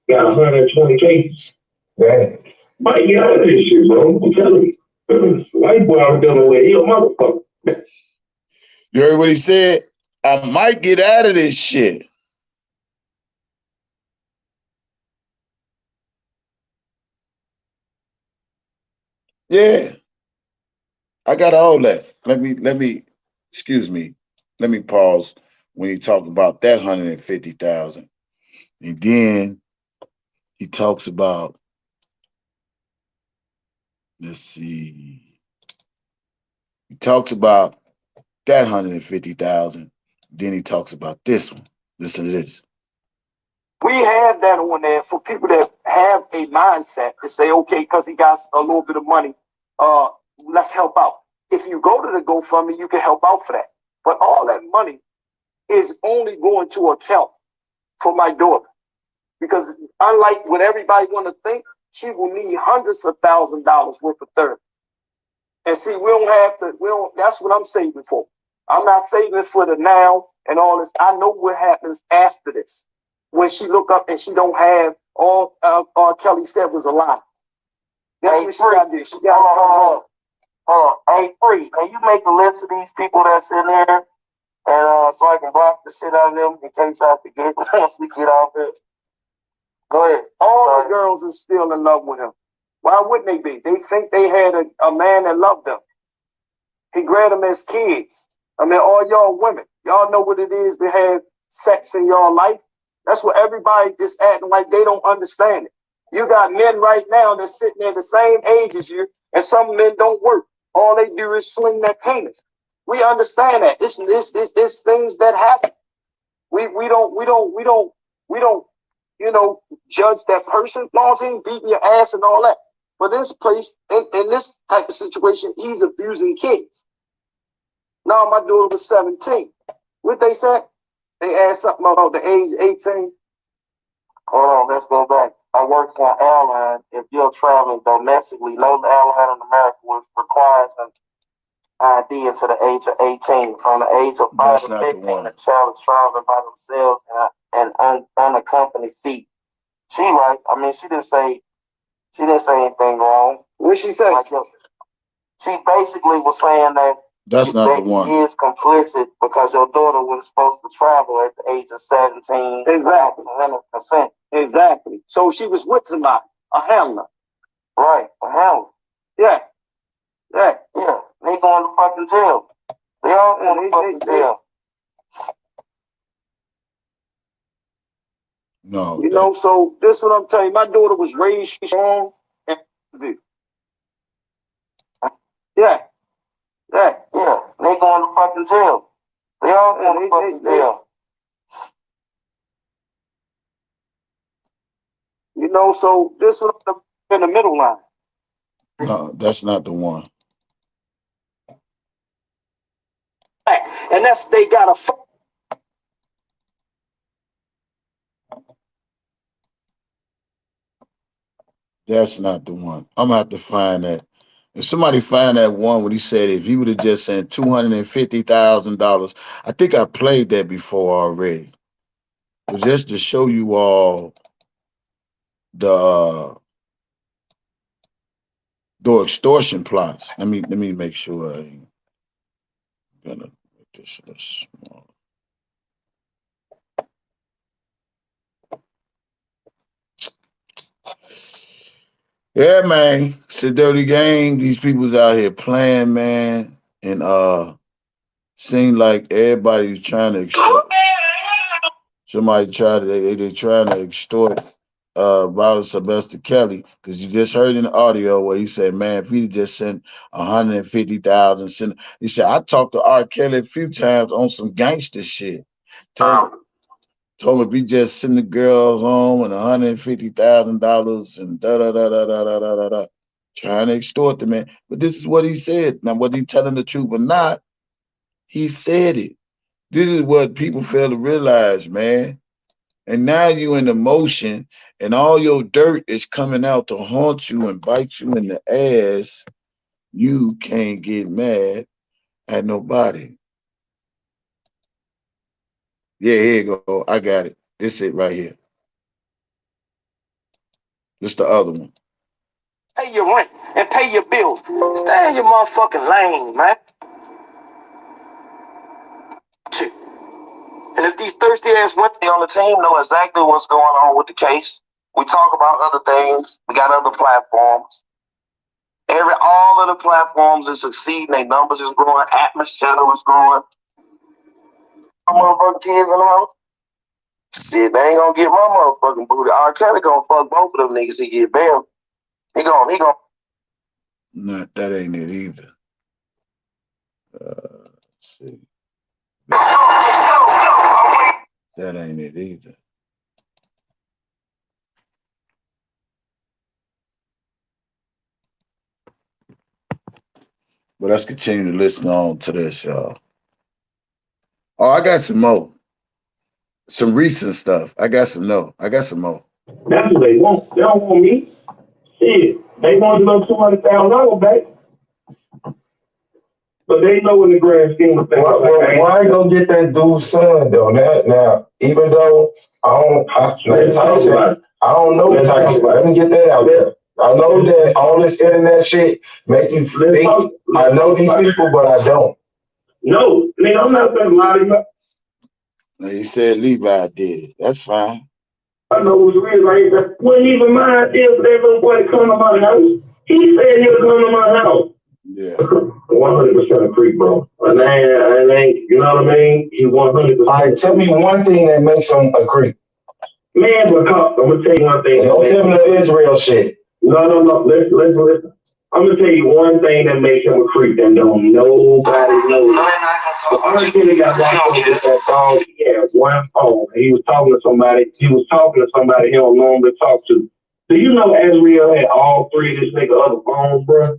Got 120 cases. Dang. Mike, get out of this shit, bro. I'm telling you. White boy I'm dealing with, he a motherfucker. You heard what he said? I might get out of this shit. Yeah. I got all that. Let me, excuse me. Let me pause when he talked about that 150,000. And then he talks about, let's see. He talks about that 150,000. Then he talks about this one. Listen to this. We have that on there for people that have a mindset to say, okay, because he got a little bit of money, let's help out. If you go to the GoFundMe, you can help out for that. But all that money is only going to account for my daughter. Because unlike what everybody want to think, she will need hundreds of $1,000s worth of therapy. And see, that's what I'm saving for. I'm not saving for the now and all this. I know what happens after this. When she look up and she don't have all Kelly said was a lie. That's what she got to do. She got to come home. Hey, Free, can you make a list of these people that's in there? And so I can block the shit out of them in case I forget once we get off it. Go ahead. All the girls are still in love with him. Why wouldn't they be? They think they had a man that loved them. He grabbed them as kids. I mean, all y'all women, y'all know what it is to have sex in y'all life. That's what everybody is acting like they don't understand it. You got men right now that's sitting there the same age as you, and some men don't work. All they do is sling their penis. We understand that. It's things that happen. We don't, you know, judge that person as long as he ain't beating your ass and all that. But this place, in this type of situation, he's abusing kids. Now my daughter was 17. What they said? They asked something about the age 18. Hold on, let's go back. I work for an airline. If you're traveling domestically, no airline in America requires an ID until the age of 18. From the age of 5 to 15, the child is traveling by themselves and unaccompanied feet. She right. I mean, she didn't say anything wrong. What she say? Like, she basically was saying that that's not the one. He is complicit because your daughter was supposed to travel at the age of 17. Exactly. 100%. Exactly. So she was with somebody, a handler. Right, a handler. Yeah. Yeah. Yeah. They going to fucking jail. They all going to fucking jail. No. You know, so this is what I'm telling you. My daughter was raised strong. Yeah. Yeah. Yeah. They going to fucking jail. They all going to fucking jail. You know, so this was in the middle line. No, that's not the one. And that's they got a. That's not the one. I'm gonna have to find that. If somebody find that one when he said if he would have just sent $250,000, I think I played that before already. But just to show you all the extortion plots. Let me make sure I ain't gonna make this a little small. Yeah, man. It's a dirty game. These people's out here playing, man. And seem like everybody's trying to extort. Somebody tried to they trying to extort Robert Sylvester Kelly, because you just heard in the audio where he said, man, if he just sent 150,000, he said, I talked to R. Kelly a few times on some gangster shit. Told him if he just send the girls home and $150,000 and da da da da da da da da da, trying to extort the man. But this is what he said. Now, whether he telling the truth or not, he said it. This is what people fail to realize, man. And now you in emotion, and all your dirt is coming out to haunt you and bite you in the ass. You can't get mad at nobody. Yeah, here you go. I got it. This it right here. This the other one. Pay your rent and pay your bills. Stay in your motherfucking lane, man. And if these thirsty ass women on the team know exactly what's going on with the case, we talk about other things. We got other platforms. All of the platforms is succeeding. Their numbers is growing. Atmos channel is growing. Motherfucking kids in the house. Shit, they ain't gonna get my motherfucking booty. R. Kelly gonna fuck both of them niggas. He get bailed. He gonna. Nah, that ain't it either. Let's see. That ain't it either. But let's continue to listen on to this, y'all. Oh, I got some more. Some recent stuff. I got some more. That's what they want. They don't want me. Shit. They want to know $200,000 back. But they know in the grand scheme of things. Why ain't gonna get that dude's son though? Now, even though Tyson, I don't know Tyson. Let me get that out there. I know that all this internet shit make you think I know these people, but I don't. No, nigga, I'm not saying a lot of you. Now you said Levi did. That's fine. I know what's real, right? That wasn't even my idea for that little boy to come to my house. He said he'll come to my house. Yeah. 100% a creep, bro. And ain't, you know what I mean? He 100%. All right, tell me one thing that makes him a creep. Man, because I'm gonna tell you one thing. Don't tell me no Israel shit. No. Listen. I'm gonna tell you one thing that makes him a creep that don't nobody know. R. Kelly got locked up with that dog. He had one phone. He was talking to somebody. He don't normally talk to. Do you know Azriel had all three of this nigga other phones, bro?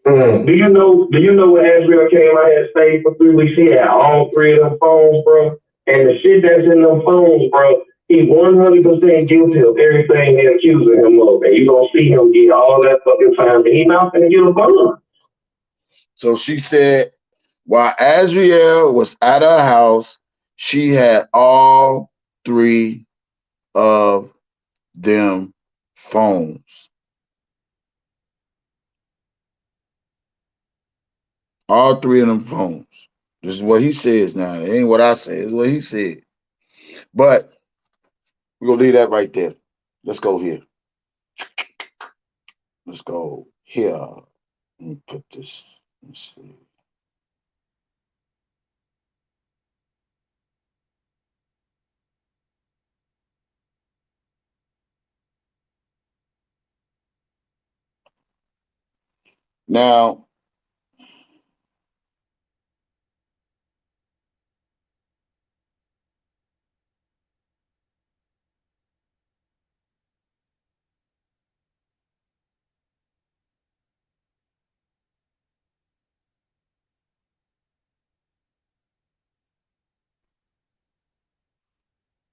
Mm. Do you know when Azriel came out here and stayed for 3 weeks? He had all three of them phones, bro. And the shit that's in them phones, bro, he 100% guilty of everything they're accusing him of. And you gonna see him get all that fucking time, and he not gonna get a bond. So she said while Azriel was at her house, she had all three of them phones. All three of them phones. This is what he says now. It ain't what I say. It's what he said. But we're going to leave that right there. Let's go here. Let's go here. Let me put this. Let's see. Now,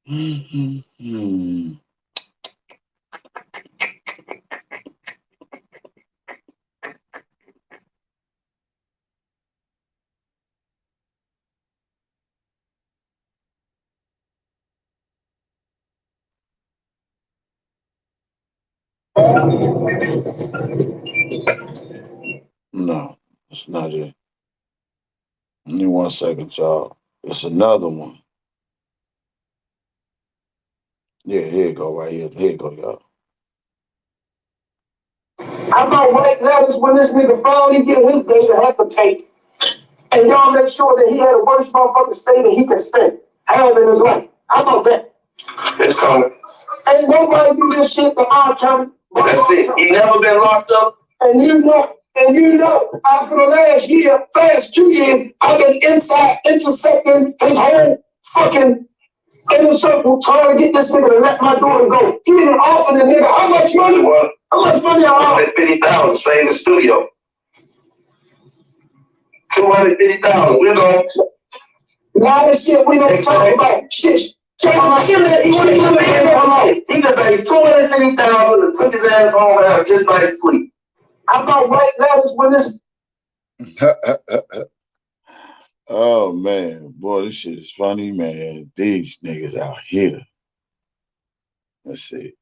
Mm-hmm. No, it's not it. Give me 1 second, y'all. It's another one. Yeah, here you go, right here. Here you go, y'all. I'm gonna write letters when this nigga finally get his day to have to pay. And y'all make sure that he had the worst motherfucking state that he can stay. Have in his life. How about that? It's coming. Ain't nobody do this shit to our county. That's it. He never been locked up. And you know, after the last 2 years, I've been intercepting his whole fucking inner circle trying to get this nigga to let my daughter go. He didn't offer the nigga how much money? How much money I offered? 50,000, same the studio. 250,000. We're going. Now this shit we don't talk about. Shit. He could pay 250,000 and took his ass home and had a good night's sleep. I'm gonna write letters when this. Oh man, boy, this shit is funny, man. These niggas out here. Let's see.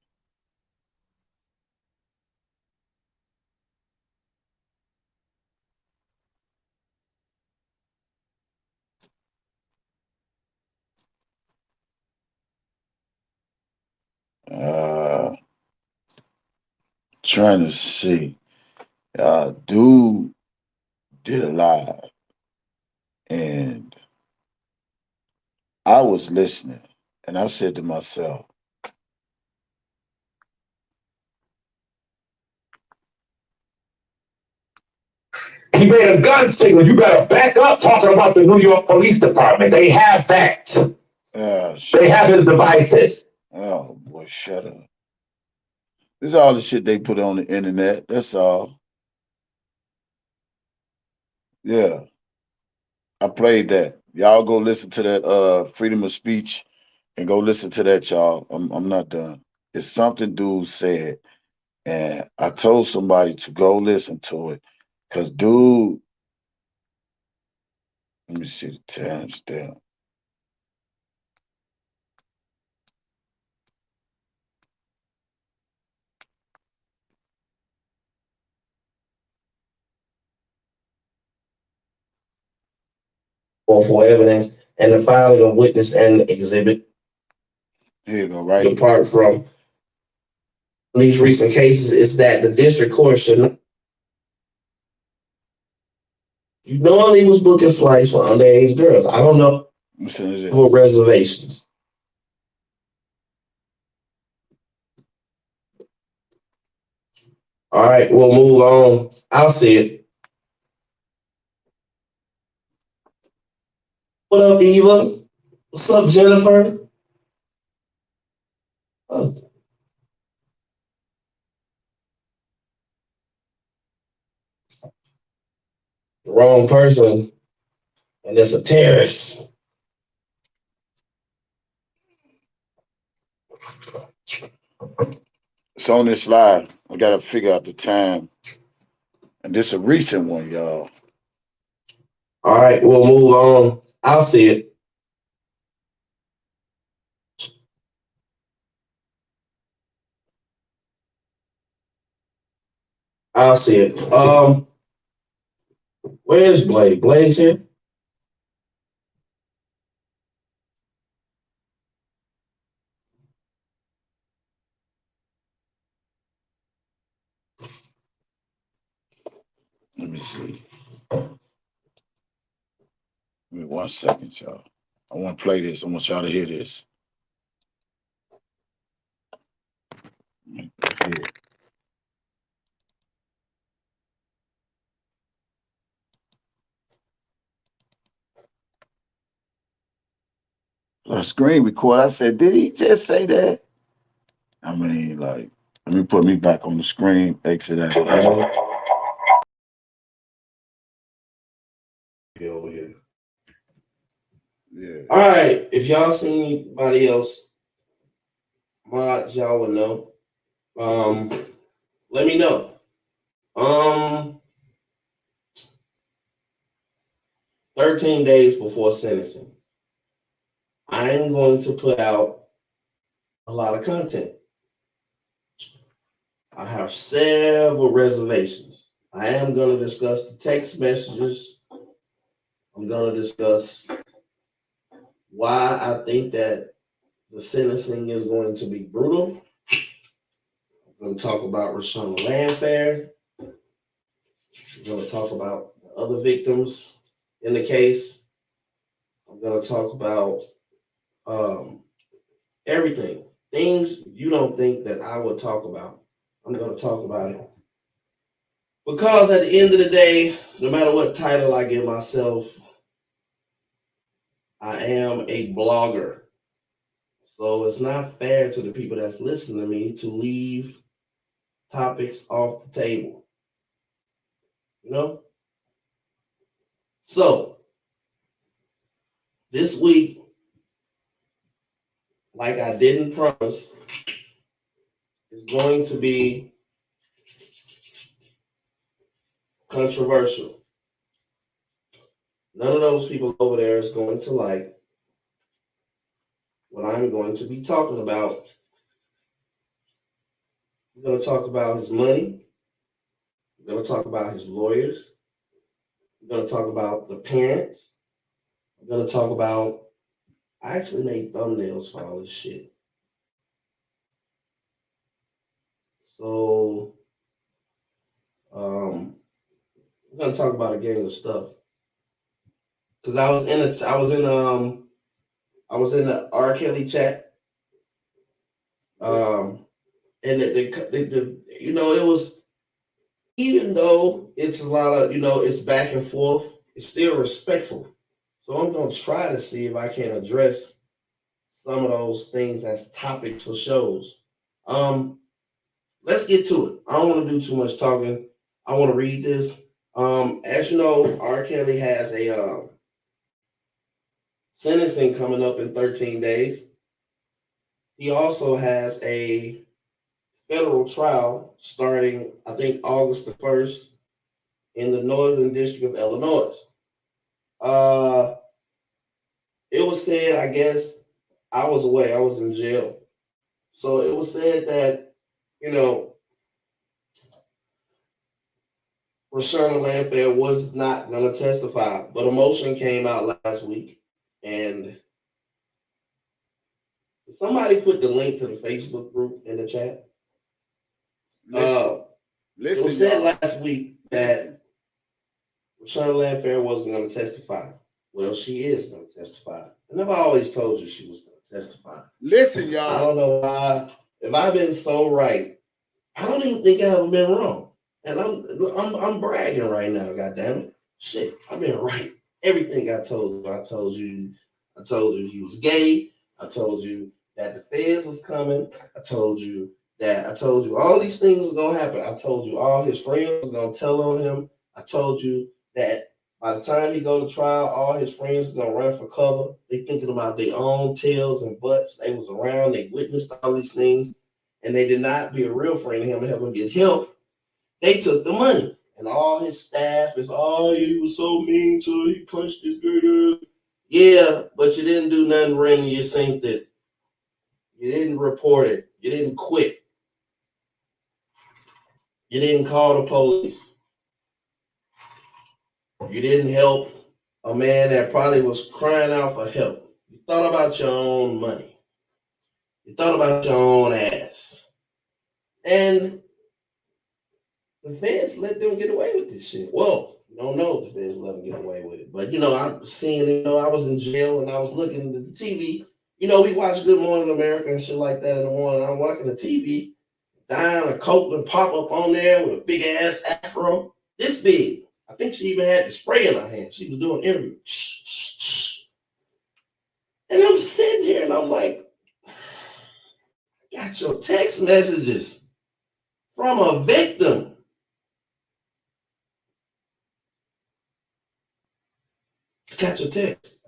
Trying to see. Dude did a live, and I was listening, and I said to myself, He made a gun signal. You better back up talking about the New York Police Department. They have that. They have his devices. Oh boy, shut up. This is all the shit they put on the internet. That's all. Yeah, I played that. Y'all go listen to that freedom of speech and go listen to that, y'all. I'm not done. It's something dude said, and I told somebody to go listen to it. Cause dude, let me see the timestamp. Or for evidence and the filing of witness and exhibit. Here you go, right? Apart from these recent cases, is that the district court should. You normally was booking flights for underage girls. I don't know for reservations. All right, we'll move on. I'll see it. What up, Eva? What's up, Jennifer? Oh. The wrong person, and it's a terrorist. It's on this live. I gotta figure out the time. And this a recent one, y'all. All right, we'll move on. I'll see it. I'll see it. Where's Blade? Blade's here? Let me see. Give me 1 second, y'all. I want to play this. I want y'all to hear this. Here. A screen record. I said, did he just say that? I mean, like, let me put me back on the screen. Exit out. Over here. Yeah. All right. If y'all see anybody else mods, y'all would know. Let me know. 13 days before sentencing, I'm going to put out a lot of content. I have several reservations. I am going to discuss the text messages. I'm going to discuss why I think that the sentencing is going to be brutal. I'm going to talk about Rashawn Landfair. I'm going to talk about the other victims in the case. I'm going to talk about everything. Things you don't think that I would talk about. I'm going to talk about it. Because at the end of the day, no matter what title I give myself, I am a blogger. So it's not fair to the people that's listening to me to leave topics off the table. You know? So this week, like I didn't promise, is going to be controversial. None of those people over there is going to like what I'm going to be talking about. We're going to talk about his money. We're going to talk about his lawyers. We're going to talk about the parents. We're going to talk about, I actually made thumbnails for all this shit. So, we're going to talk about a gang of stuff. Cause I was in the R. Kelly chat. And the you know, it was, even though it's a lot of, you know, it's back and forth, it's still respectful. So I'm going to try to see if I can address some of those things as topics for shows. Let's get to it. I don't want to do too much talking. I want to read this. As you know, R. Kelly has a sentencing coming up in 13 days. He also has a federal trial starting, I think, August the 1st in the Northern District of Illinois. It was said, I guess, I was away. I was in jail. So it was said that, you know, Rashawn Landfair was not going to testify, but a motion came out last week, and somebody put the link to the Facebook group in the chat. It was said last week that Rashawn Landfair wasn't going to testify. Well, she is going to testify. And I've always told you she was going to testify. Listen, y'all. I don't know why. If I've been so right, I don't even think I've been wrong. And I'm bragging right now, goddammit. Shit, I've been right. Everything I told you. I told you he was gay. I told you that the feds was coming. I told you all these things was gonna happen. I told you all his friends was gonna tell on him. I told you that by the time he go to trial, all his friends is gonna run for cover. They thinking about their own tails and butts. They was around, they witnessed all these things, and they did not be a real friend to him and help him get help. They took the money, and all his staff is, oh, he was so mean to her, he punched his girl. Yeah, but you didn't do nothing wrong. You synced it. You didn't report it. You didn't quit. You didn't call the police. You didn't help a man that probably was crying out for help. You thought about your own money. You thought about your own ass. And the feds let them get away with this shit. Well, you don't know if the feds let them get away with it. But, you know, I'm seeing, you know, I was in jail and I was looking at the TV. You know, we watch Good Morning America and shit like that in the morning. I'm watching the TV. Diana Copeland pop up on there with a big ass afro. This big. I think she even had the spray in her hand. She was doing an interview. And I'm sitting here and I'm like, got your text messages from a victim. Got your text.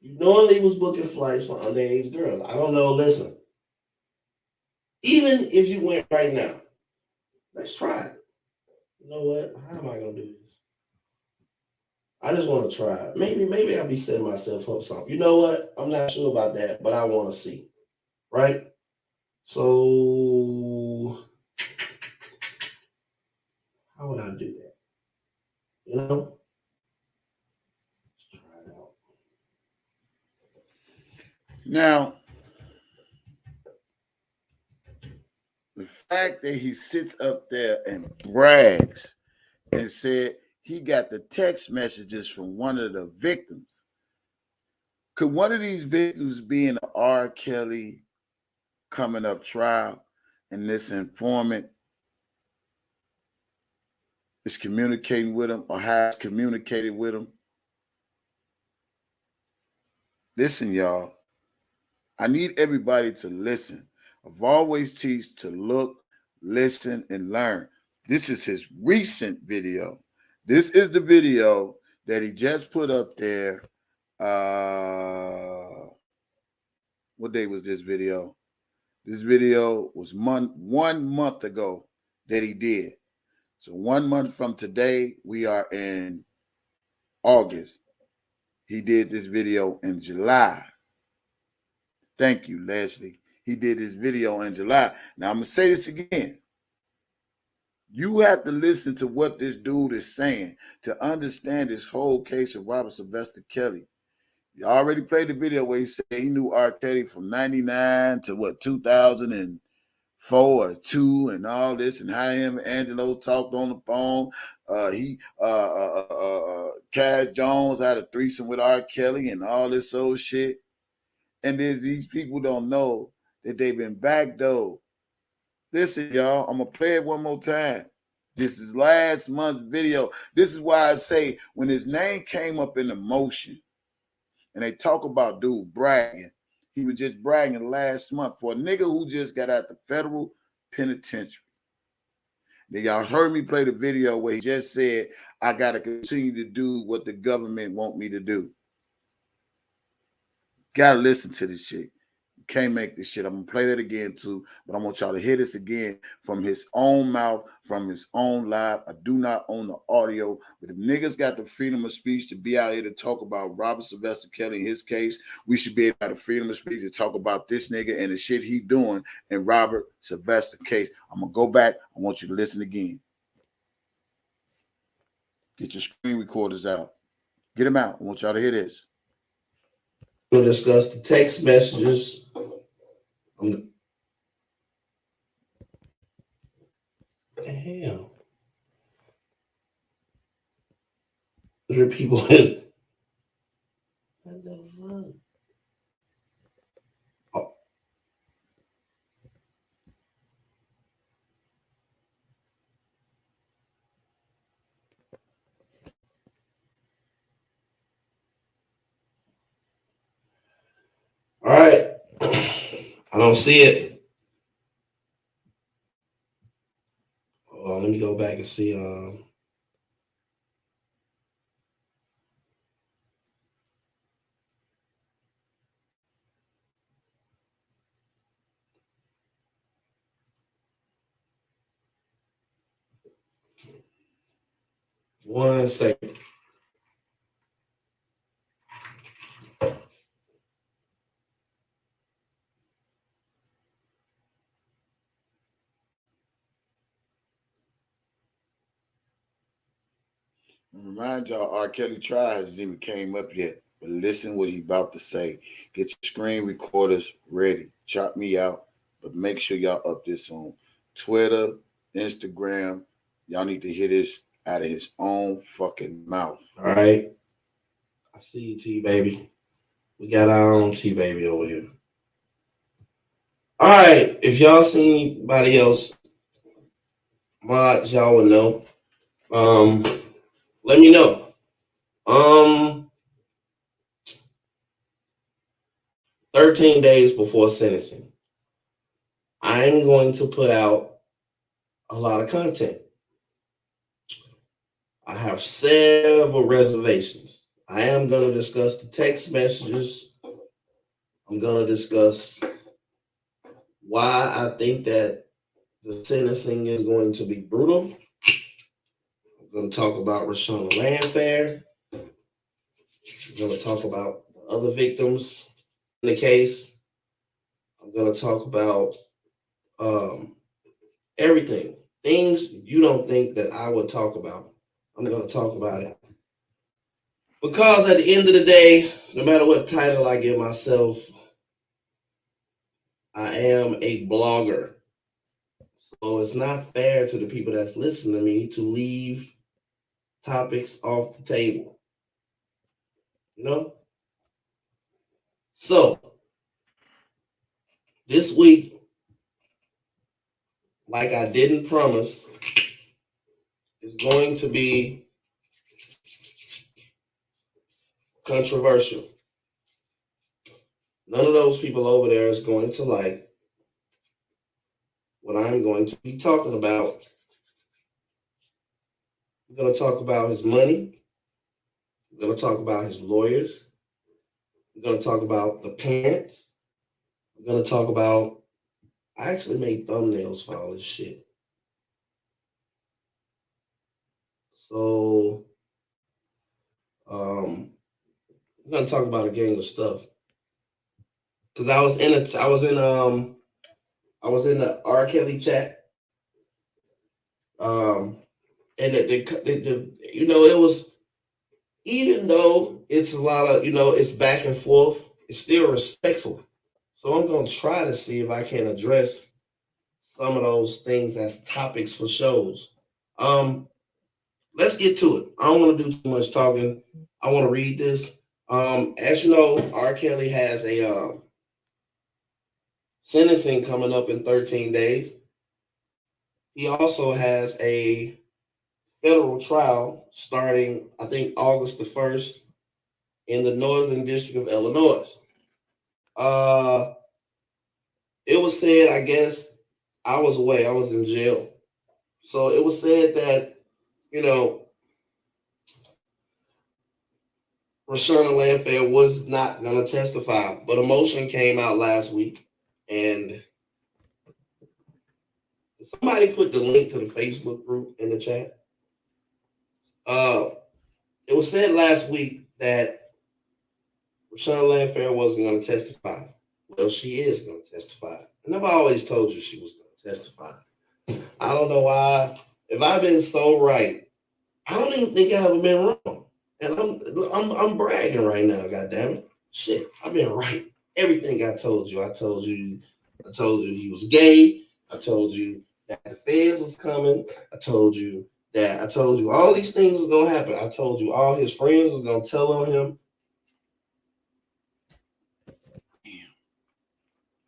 You knowingly was booking flights for underage girls. I don't know. Listen, even if you went right now, let's try it. You know what? How am I gonna do this? I just want to try it. Maybe I'll be setting myself up something. You know what? I'm not sure about that, but I want to see. Right? So how would I do that? You know? Let's try it out. Now, the fact that he sits up there and brags and said he got the text messages from one of the victims. Could one of these victims be in the R. Kelly coming up trial and this informant is communicating with him or has communicated with him? Listen, y'all. I need everybody to listen. I've always teach to look, listen, and learn. This is his recent video. This is the video that he just put up there. What day was this video? This video was 1 month ago that he did. So 1 month from today, we are in August. He did this video in July. Thank you, Leslie. He did this video in July. Now, I'm going to say this again. You have to listen to what this dude is saying to understand this whole case of Robert Sylvester Kelly. You already played the video where he said he knew R. Kelly from 99 to 2004 or 2 and all this, and how him and Angelo talked on the phone. Cass Jones had a threesome with R. Kelly and all this old shit. And then these people don't know that they've been backdoored. Listen, y'all, I'm going to play it one more time. This is last month's video. This is why I say when his name came up in the motion and they talk about dude bragging, he was just bragging last month for a nigga who just got out the federal penitentiary. Now, y'all heard me play the video where he just said, I got to continue to do what the government want me to do. Gotta listen to this shit. You can't make this shit. I'm gonna play that again too, but I want y'all to hear this again from his own mouth, from his own live. I do not own the audio, but if niggas got the freedom of speech to be out here to talk about Robert Sylvester Kelly in his case, we should be able to have the freedom of speech to talk about this nigga and the shit he doing in Robert Sylvester case. I'm gonna go back. I want you to listen again. Get your screen recorders out. Get them out. I want y'all to hear this. We'll discuss the text messages. Damn. There are people. What the fuck? Oh. All right. I don't see it. Hold on, let me go back and see. One second. Remind y'all, R. Kelly trial hasn't even came up yet. But listen what he about to say. Get your screen recorders ready. Chop me out. But make sure y'all up this on Twitter, Instagram. Y'all need to hear this out of his own fucking mouth. All right. I see you, T-Baby. We got our own T-Baby over here. All right. If y'all see anybody else, mods, y'all will know. Let me know. 13 days before sentencing, I'm going to put out a lot of content. I have several reservations. I am going to discuss the text messages. I'm going to discuss why I think that the sentencing is going to be brutal. I'm going to talk about Rashawn Landfair. I'm going to talk about the other victims in the case. I'm going to talk about everything. Things you don't think that I would talk about. I'm going to talk about it. Because at the end of the day, no matter what title I give myself, I am a blogger. So it's not fair to the people that's listening to me to leave topics off the table. You know? So this week, like I didn't promise, is going to be controversial. None of those people over there is going to like what I'm going to be talking about. We're going to talk about his money. We're going to talk about his lawyers. We're going to talk about the parents. We're going to talk about, I actually made thumbnails for all this shit. So, we're going to talk about a gang of stuff. Cause I was in the R. Kelly chat. And it was, even though it's a lot of, it's back and forth, it's still respectful. So I'm going to try to see if I can address some of those things as topics for shows. Let's get to it. I don't want to do too much talking. I want to read this. As you know, R. Kelly has a sentencing coming up in 13 days. He also has a federal trial starting, I think, August the 1st in the Northern District of Illinois. It was said, I guess, I was away. I was in jail. So it was said that, Rashawn Landfair was not going to testify, but a motion came out last week, and somebody put the link to the Facebook group in the chat. It was said last week that Rashawn Landfair wasn't going to testify. Well, she is going to testify. And I've always told you she was going to testify. I don't know why. If I've been so right, I don't even think I have been wrong. And I'm bragging right now, goddammit. Shit, I've been right. Everything I told you. I told you he was gay. I told you that the feds was coming. I told you all these things was gonna happen. I told you all his friends was gonna tell on him. Damn.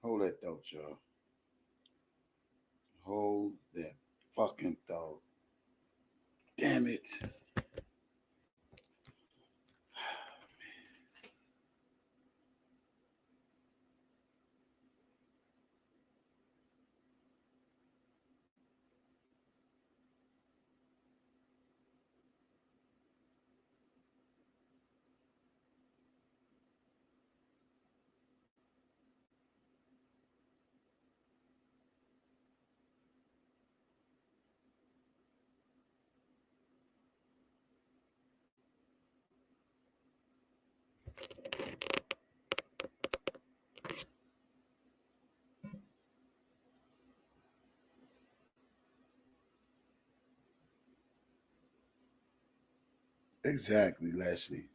Hold that thought, y'all. Hold that fucking thought. Damn it. Exactly, Leslie.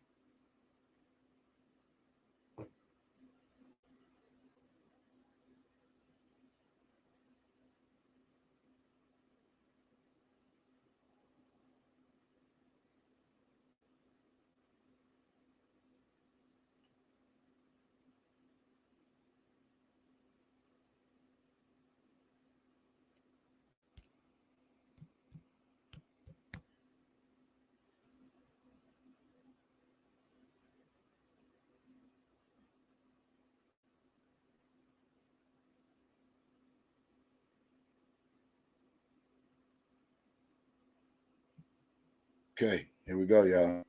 Okay, here we go, y'all.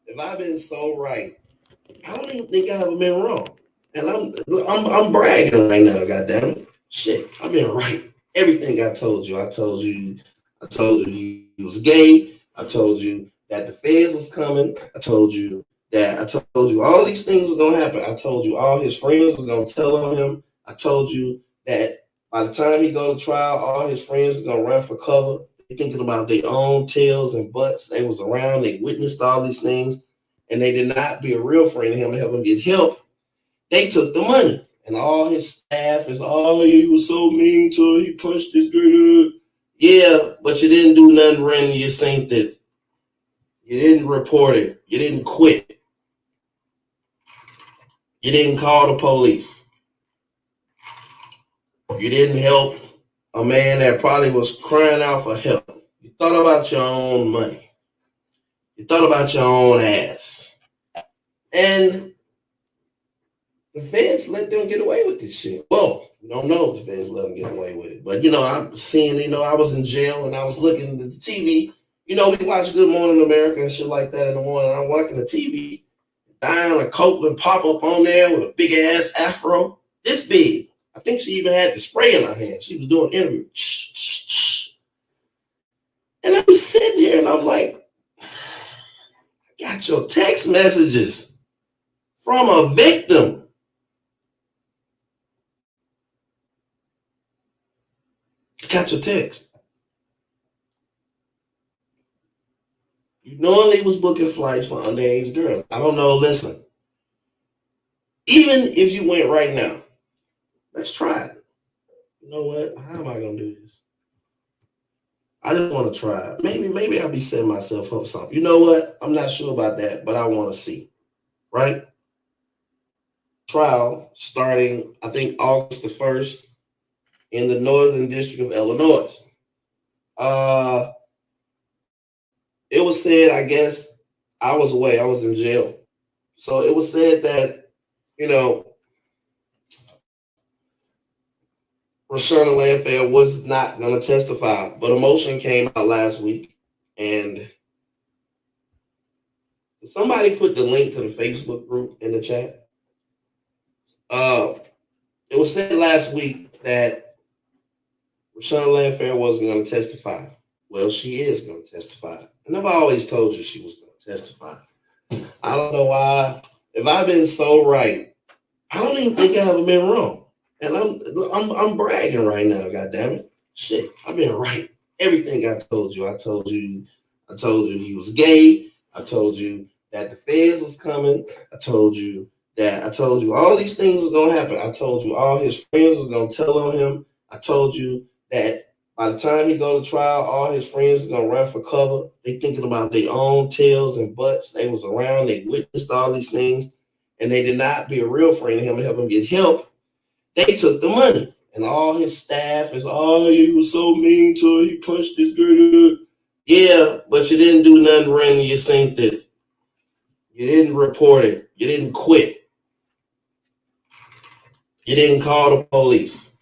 if I've been so right, I don't even think I've ever been wrong. And I'm bragging right now, goddammit. Shit, I've been right. Everything I told you he was gay. I told you that the feds was coming. I told you all these things was gonna happen. I told you all his friends was gonna tell on him. I told you that by the time he go to trial, all his friends is gonna run for cover. They thinking about their own tails and butts. They was around, they witnessed all these things, and they did not be a real friend to him and help him get help. They took the money. And all his staff is, oh, he was so mean to her, he punched this girl. Yeah, but you didn't do nothing wrong. You synced it. You didn't report it. You didn't quit. You didn't call the police. You didn't help a man that probably was crying out for help. You thought about your own money. You thought about your own ass. And the feds let them get away with this shit. Well, we don't know if the feds let them get away with it. But, I'm seeing, I was in jail and I was looking at the TV. We watch Good Morning America and shit like that in the morning. I'm watching the TV. Diana Copeland pop up on there with a big ass afro. This big. I think she even had the spray in her hand. She was doing an interview. And I'm sitting here and I'm like, I got your text messages from a victim. I got your text. You knowingly was booking flights for underage girls. I don't know. Listen, even if you went right now, let's try it. You know what? How am I gonna do this? I just want to try it. Maybe I'll be setting myself up for something. You know what? I'm not sure about that, but I want to see. Right? Trial starting, I think, August the 1st in the Northern District of Illinois. It was said, I guess, I was away. I was in jail. So it was said that, Rashana Landfair was not going to testify, but a motion came out last week, and somebody put the link to the Facebook group in the chat. It was said last week that Rashana Landfair wasn't going to testify. Well, she is going to testify. And I've always told you she was going to testify. I don't know why. If I've been so right, I don't even think I've ever been wrong. And I'm bragging right now, goddammit. Shit, I've been right. Everything I told you he was gay. I told you that the feds was coming. I told you all these things was gonna happen. I told you all his friends was gonna tell on him. I told you that by the time he go to trial, all his friends is gonna run for cover. They thinking about their own tails and butts. They was around, they witnessed all these things, and they did not be a real friend to him and help him get help. They took the money. And all his staff is, oh, he was so mean to her, he punched this girl. Yeah, but you didn't do nothing wrong. You synced it. You didn't report it. You didn't quit. You didn't call the police.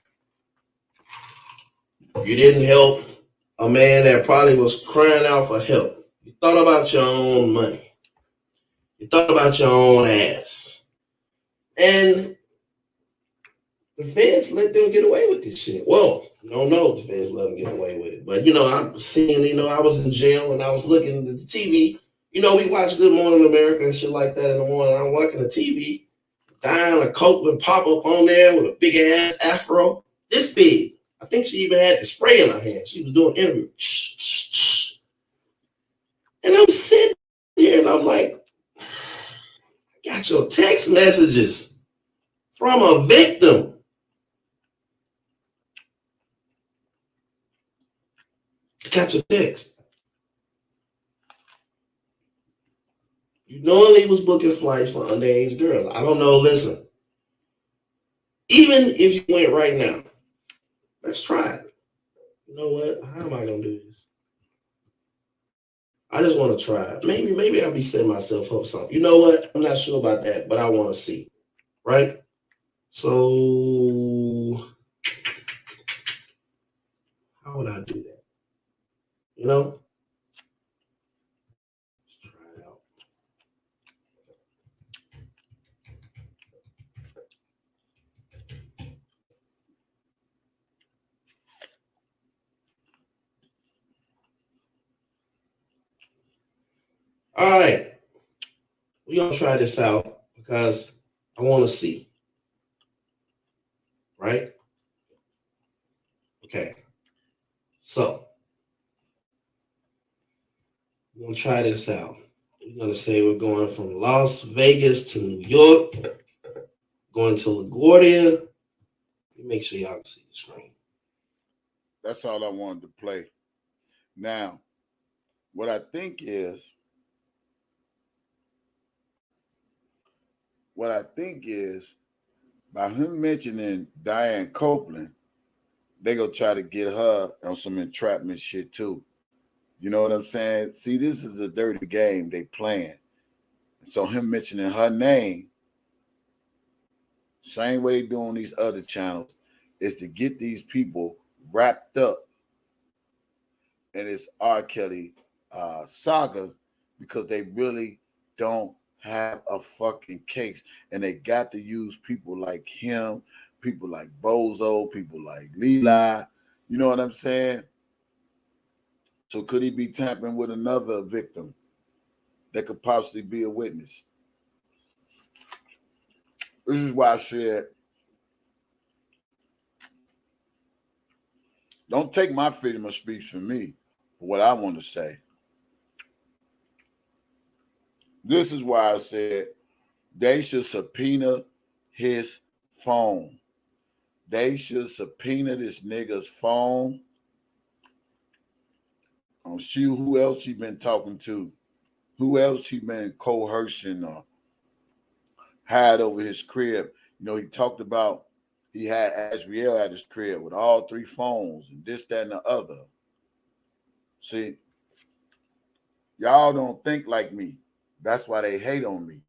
You didn't help a man that probably was crying out for help. You thought about your own money. You thought about your own ass. And the feds let them get away with this shit. Well, I don't know if the feds let them get away with it. But, I'm seeing, I was in jail and I was looking at the TV. We watch Good Morning America and shit like that in the morning. I'm watching the TV. Diana Copeland pop up on there with a big ass afro. This big. I think she even had the spray in her hand. She was doing an interview. And I'm sitting here and I'm like, I got your text messages from a victim. I got your text. You knowingly was booking flights for underage girls. I don't know. Listen, even if you went right now, let's try it. You know what? How am I going to do this? I just want to try it. Maybe I'll be setting myself up for something. You know what? I'm not sure about that, but I want to see. Right? So, how would I do that? Let's try it out. All right, we're gonna try this out because I want to see. Right? Okay. So we're gonna try this out. We're gonna say we're going from Las Vegas to New York, going to LaGuardia. Let me make sure y'all can see the screen. That's all I wanted to play. Now, what I think is by him mentioning Diane Copeland, they gonna try to get her on some entrapment shit too. You know what I'm saying? See, this is a dirty game they playing. So him mentioning her name, same way they do on these other channels, is to get these people wrapped up in this R. Kelly saga because they really don't have a fucking case. And they got to use people like him, people like Bozo, people like Leela. You know what I'm saying? So could he be tampering with another victim that could possibly be a witness? This is why I said, don't take my freedom of speech from me for what I want to say. This is why I said they should subpoena his phone. They should subpoena this nigga's phone. I'll see who else he been talking to, who else he been coercing or had over his crib. You know, he talked about he had Azriel at his crib with all 3 phones and this, that, and the other. See, y'all don't think like me. That's why they hate on me.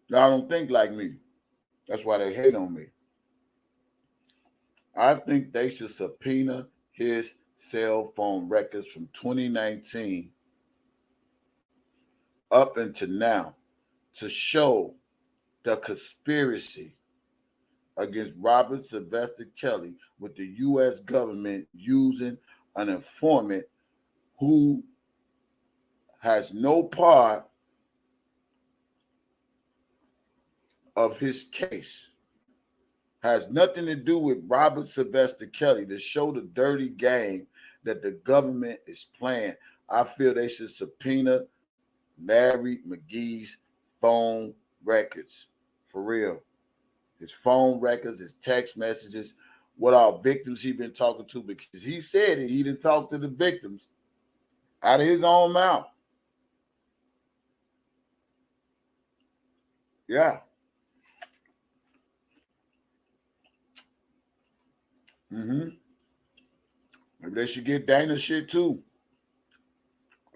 Y'all don't think like me. That's why they hate on me. I think they should subpoena his cell phone records from 2019 up until now to show the conspiracy against Robert Sylvester Kelly with the U.S. government using an informant who has no part of his case, has nothing to do with Robert Sylvester Kelly, to show the dirty game that the government is playing. I feel they should subpoena Larry McGee's phone records, for real. His phone records, his text messages, what all victims he been talking to, because he said it, he didn't talk to the victims out of his own mouth. Yeah. Maybe they should get Dana shit too.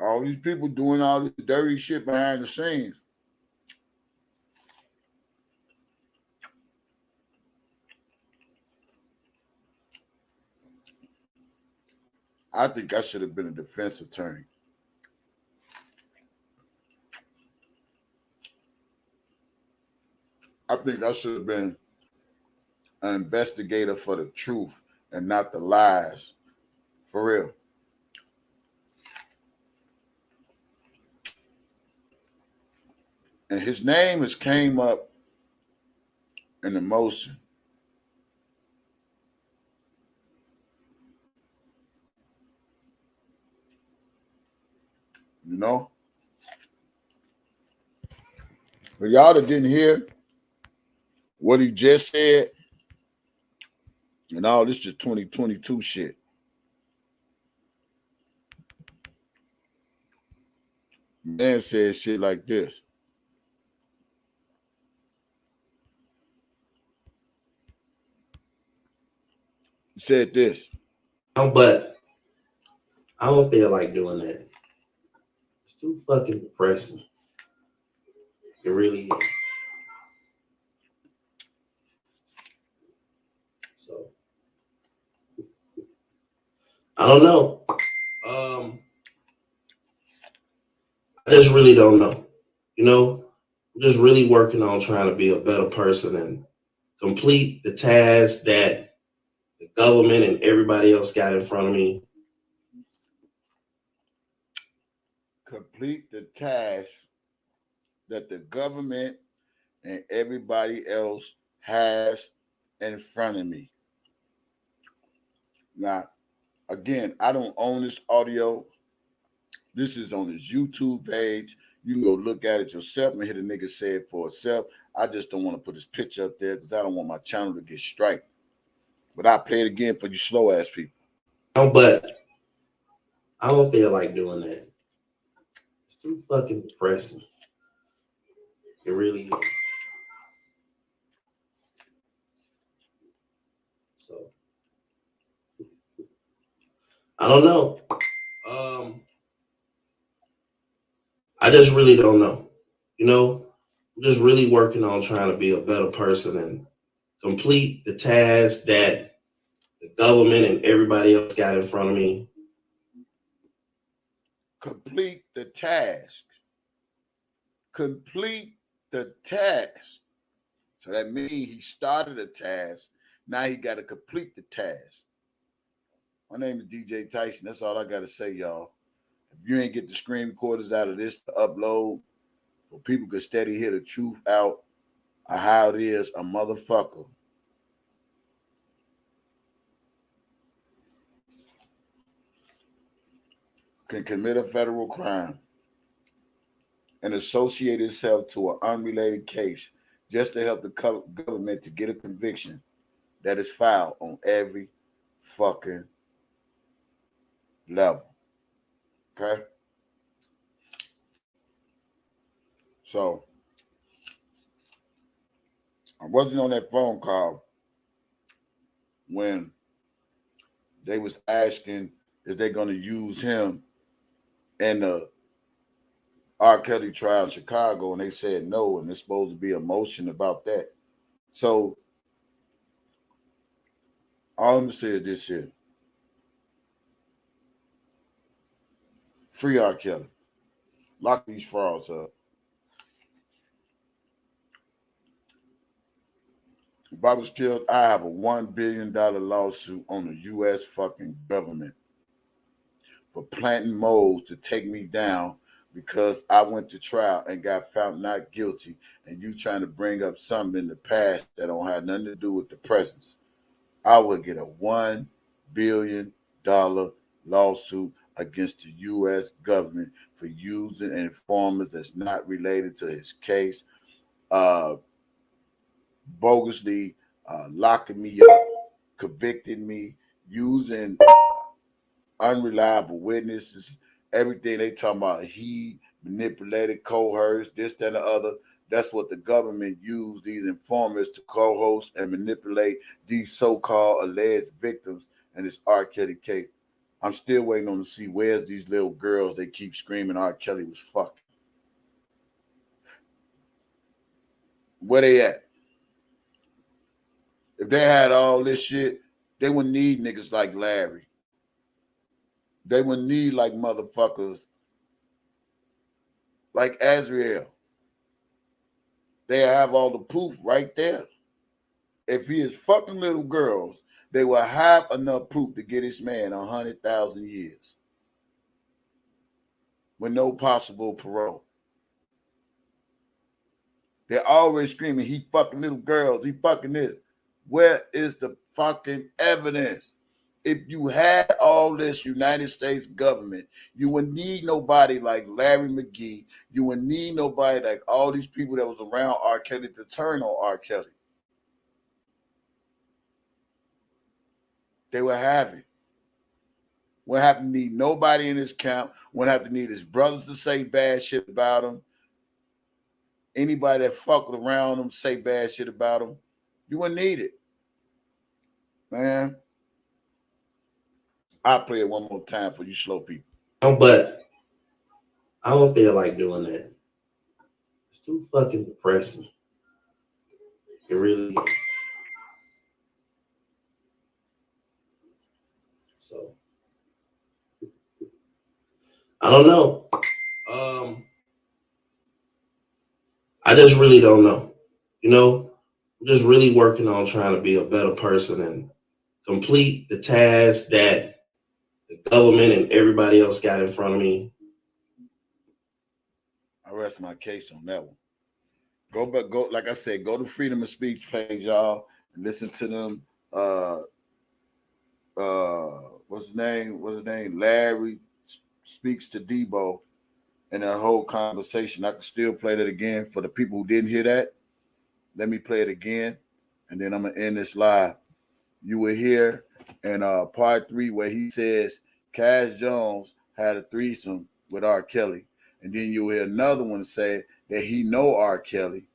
All these people doing all this dirty shit behind the scenes. I think I should have been a defense attorney. I think I should have been an investigator for the truth and not the lies. For real. And his name has came up in the motion. You know? But y'all that didn't hear what he just said, and all this just 2022 shit. Man said shit like this. He said this. But I don't feel like doing that. It's too fucking depressing. It really is. So I don't know. I just really don't know. You know, I'm just really working on trying to be a better person and complete the task that the government and everybody else got in front of me. Complete the task that the government and everybody else has in front of me. Now, again, I don't own this audio. This is on his YouTube page. You can go look at it yourself and hear the nigga say it for itself. I just don't want to put his picture up there because I don't want my channel to get striked. But I'll play it again for you slow ass people. Oh, but I don't feel like doing that. It's too fucking depressing. It really is. So I don't know. I just really don't know. You know, I'm just really working on trying to be a better person and complete the task that the government and everybody else got in front of me. Complete the task. Complete the task. So that means he started a task. Now he got to complete the task. My name is DJ Tyson. That's all I got to say, y'all. If you ain't get the screen recorders out of this to upload, so people could steady hear the truth out of how it is a motherfucker can commit a federal crime and associate itself to an unrelated case just to help the government to get a conviction that is filed on every fucking level. Okay? So, I wasn't on that phone call when they was asking, is they going to use him in the R. Kelly trial in Chicago, and they said no, and there's supposed to be a motion about that. So, all I'm going to say is this here. Free R. Kelly. Lock these frauds up. If I was killed, I have a $1 billion lawsuit on the U.S. fucking government for planting moles to take me down because I went to trial and got found not guilty, and you trying to bring up something in the past that don't have nothing to do with the present. I would get a $1 billion lawsuit against the U.S. government for using informers that's not related to his case, bogusly locking me up, convicting me, using unreliable witnesses, everything they talking about, he manipulated, coerced, this, that, and the other. That's what the government used these informers to co-host and manipulate these so-called alleged victims in this R. Kelly case. I'm still waiting on to see where's these little girls they keep screaming R. Kelly was fucking. Where they at? If they had all this shit, they wouldn't need niggas like Larry. They wouldn't need like motherfuckers like Azriel. They have all the proof right there. If he is fucking little girls, they will have enough proof to get this man 100,000 years with no possible parole. They're always screaming, he fucking little girls, he fucking this. Where is the fucking evidence? If you had all this United States government, you wouldn't need nobody like Larry McGee. You wouldn't need nobody like all these people that was around R. Kelly to turn on R. Kelly. They would have it. Wouldn't have to need nobody in his camp. Wouldn't have to need his brothers to say bad shit about him. Anybody that fucked around him, say bad shit about him. You wouldn't need it. Man. I'll play it one more time for you slow people. But I don't feel like doing that. It's too fucking depressing. It really is. So I don't know. I just really don't know. You know, I'm just really working on trying to be a better person and complete the task that the government and everybody else got in front of me. I rest my case on that one. Go like I said, go to Freedom of Speech page, y'all, and listen to them. What's his name? Larry speaks to Debo and that whole conversation. I can still play that again for the people who didn't hear that. Let me play it again, and then I'm gonna end this live. You will hear in part 3 where he says Cash Jones had a threesome with R. Kelly, and then you will hear another one say that he know R. Kelly.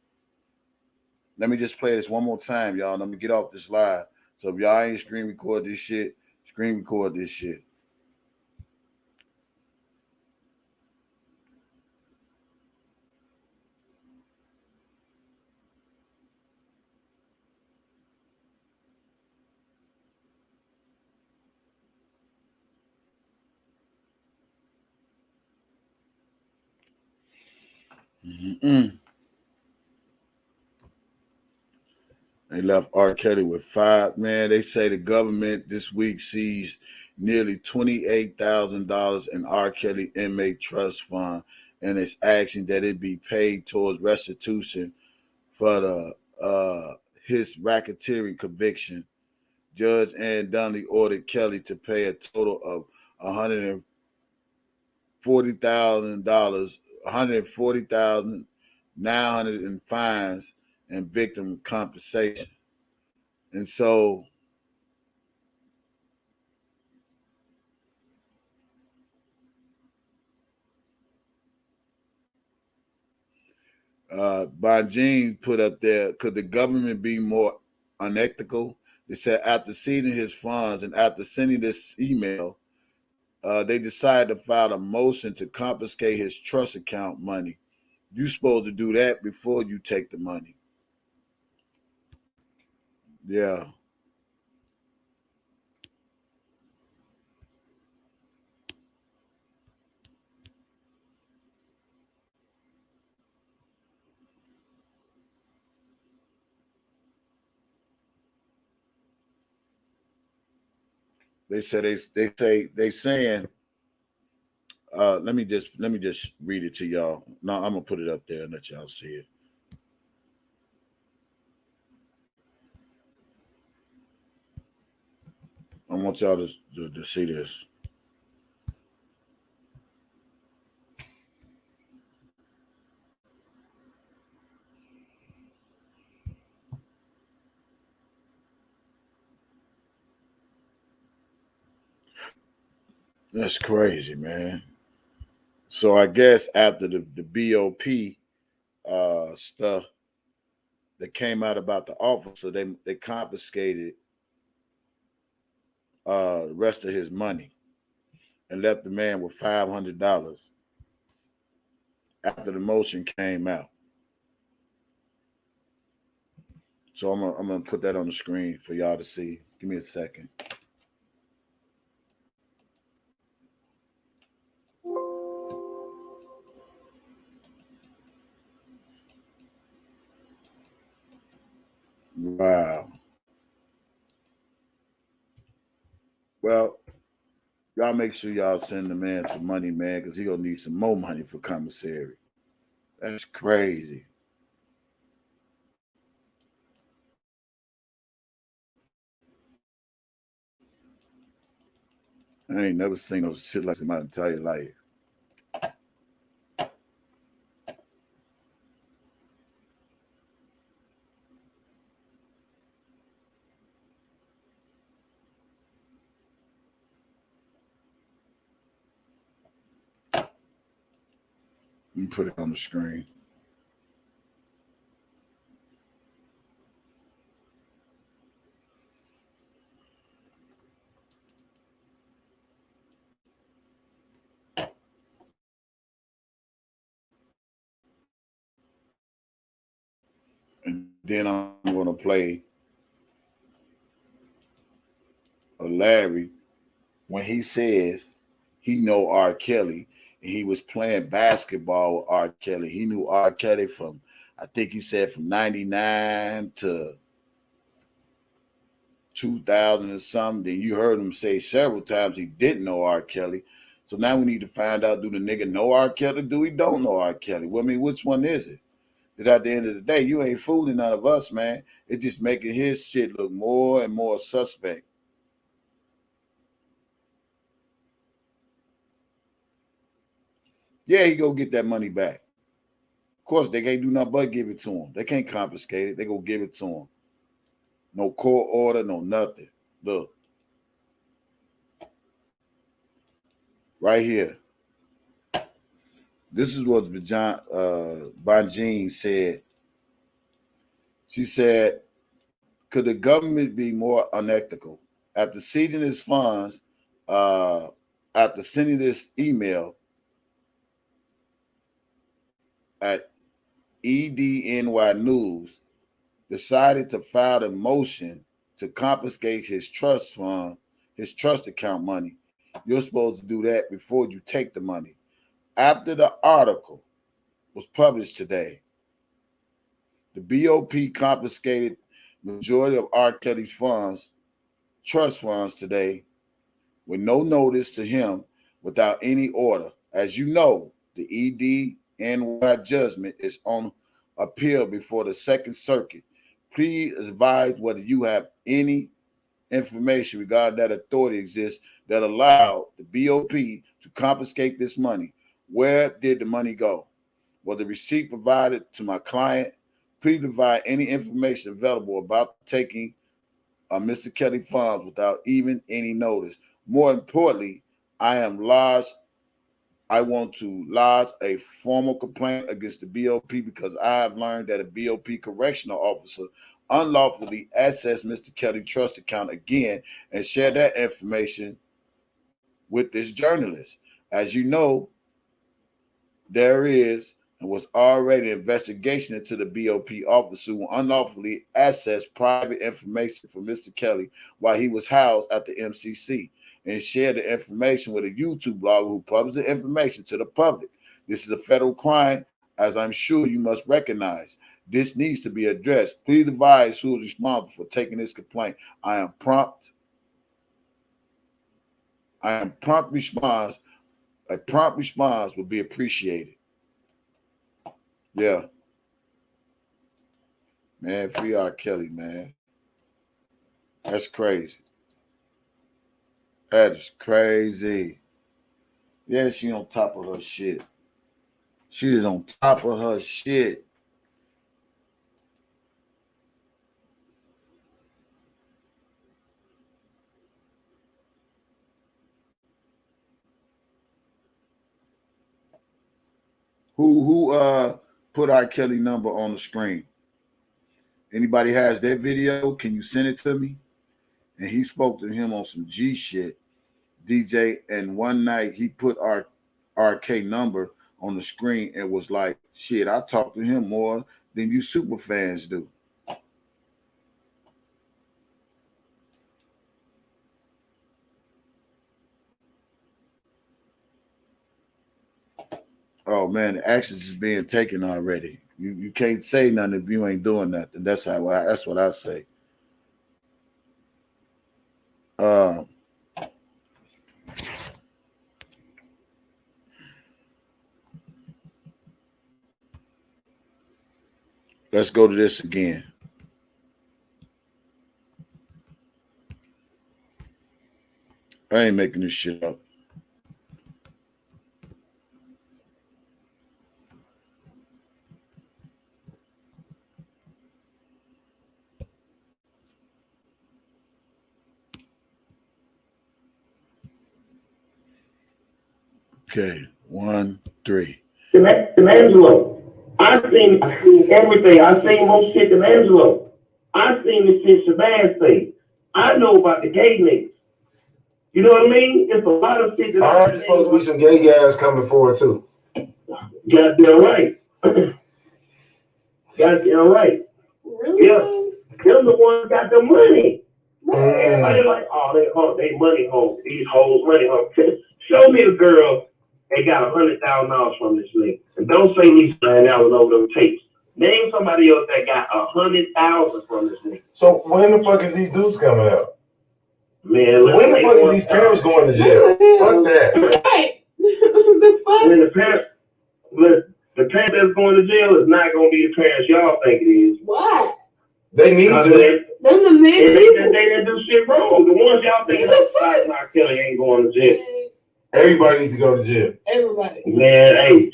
Let me just play this one more time, y'all. Let me get off this live. So if y'all ain't screen record this shit, screen record this shit. Mm-mm. They left R. Kelly with 5. Man, they say the government this week seized nearly $28,000 in R. Kelly inmate trust fund, and it's asking that it be paid towards restitution for the his racketeering conviction. Judge Ann Dunley ordered Kelly to pay a total of $140,000, $140,900 in fines and victim compensation. And so Bonjean put up there, could the government be more unethical? They said after seizing his funds and after sending this email, they decided to file a motion to confiscate his trust account money. You're supposed to do that before you take the money. Yeah. They saying let me just read it to y'all. No, I'm gonna put it up there and let y'all see it. I want y'all to see this. That's crazy, man. So I guess after the BOP stuff that came out about the officer, they confiscated the rest of his money and left the man with $500 after the motion came out. So I'm gonna put that on the screen for y'all to see. Give me a second. Wow. Well, y'all make sure y'all send the man some money, man, because he gonna need some more money for commissary. That's crazy. I ain't never seen no shit like that in my entire life. Let me put it on the screen. And then I'm gonna play a Larry when he says he know R. Kelly and he was playing basketball with R. Kelly. He knew R. Kelly from, I think he said from 99 to 2000 or something. Then you heard him say several times he didn't know R. Kelly. So now we need to find out, do the nigga know R. Kelly? Do he don't know R. Kelly? Well, I mean, which one is it? Because at the end of the day, you ain't fooling none of us, man. It's just making his shit look more and more suspect. Yeah, he go get that money back. Of course, they can't do nothing but give it to him. They can't confiscate it. They go give it to him. No court order, no nothing. Look. Right here. This is what Bonjean said. She said, could the government be more unethical? After seizing his funds, after sending this email at EDNY News, decided to file a motion to confiscate his trust fund, his trust account money. You're supposed to do that before you take the money. After the article was published today, the BOP confiscated majority of R. Kelly's funds, trust funds today, with no notice to him, without any order. As you know, the EDNY judgment is on appeal before the Second Circuit. Please advise whether you have any information regarding that authority exists that allowed the BOP to confiscate this money. Where did the money go? Was the receipt provided to my client? Please provide any information available about taking Mr. Kelly funds without even any notice. More importantly, I want to lodge a formal complaint against the BOP because I have learned that a BOP correctional officer unlawfully accessed Mr. Kelly's trust account again and shared that information with this journalist. As you know, there is and was already an investigation into the BOP officer who unlawfully accessed private information from Mr. Kelly while he was housed at the MCC and shared the information with a YouTube blogger who published the information to the public. This is a federal crime, as I'm sure you must recognize. This needs to be addressed. Please advise who is responsible for taking this complaint. A prompt response would be appreciated. Yeah. Man, free R. Kelly, man. That's crazy. That is crazy. Yeah, she on top of her shit. She is on top of her shit. Who put R. Kelly number on the screen? Anybody has that video? Can you send it to me? And he spoke to him on some G shit, DJ. And one night he put RK number on the screen and was like, shit, I talk to him more than you super fans do. Oh man, the actions is being taken already. You can't say nothing if you ain't doing nothing. That's what I say. Let's go to this again. I ain't making this shit up. Okay, 1, 3. Angelo, I seen everything. I seen more shit than Angelo. I seen the shit Shabazz say. I know about the gay niggas. You know what I mean? It's a lot of shit that I heard there's supposed to be some gay guys coming forward too. Goddamn right. Goddamn right. Really? Yeah. Them the ones got the money. Everybody like, oh, they money hoes. These hoes money hoes. Show me a girl they got $100,000 from this nigga. And don't say me saying that was over them tapes. Name somebody else that got 100,000 from this nigga. So when the fuck is these dudes coming out? Man, when the fuck is these parents going to jail? Fuck that. Right. The fuck? When the parents, the parent that's going to jail is not going to be the parents y'all think it is. Why? They need to. Them the men people. They didn't do shit wrong. The ones y'all think like R. Kelly ain't going to jail. Everybody needs to go to jail. Everybody. Man, hey,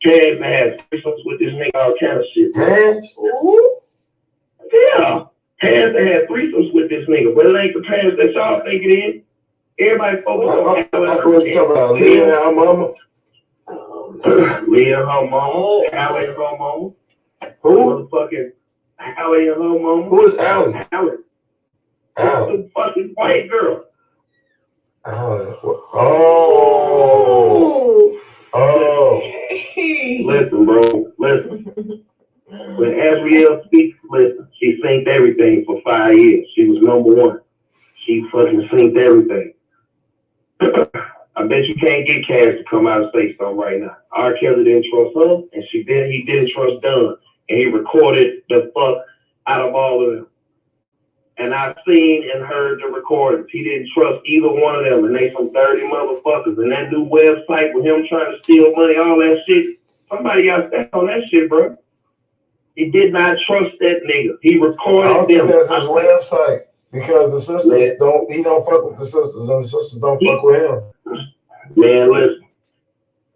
Chad has threesomes with this nigga, all kind of shit. Parents? Ooh. Yeah. Parents that had threesomes with this nigga, but it ain't the parents that y'all think it is. Everybody focus on what you talking about? Leah and her mama? Leah and her mama. Allie and her mama. Who? Motherfucking Allie and her mama. Who is Allie? Allie. Allie. The fucking white girl. Allie. Oh. Oh. Listen, bro. Listen. When Azriel speaks, listen. She synced everything for 5 years. She was #1. She fucking synced everything. I bet you can't get Cash to come out and say something right now. R. Kelly didn't trust her, and he didn't trust Dunn. And he recorded the fuck out of all of them. And I've seen and heard the recordings. He didn't trust either one of them, and they some dirty motherfuckers. And that new website with him trying to steal money, all that shit, somebody got stand on that shit, bro. He did not trust that nigga. He recorded them. I don't think that's his website. Because the sisters he don't fuck with the sisters, and the sisters don't fuck with him. Man, listen.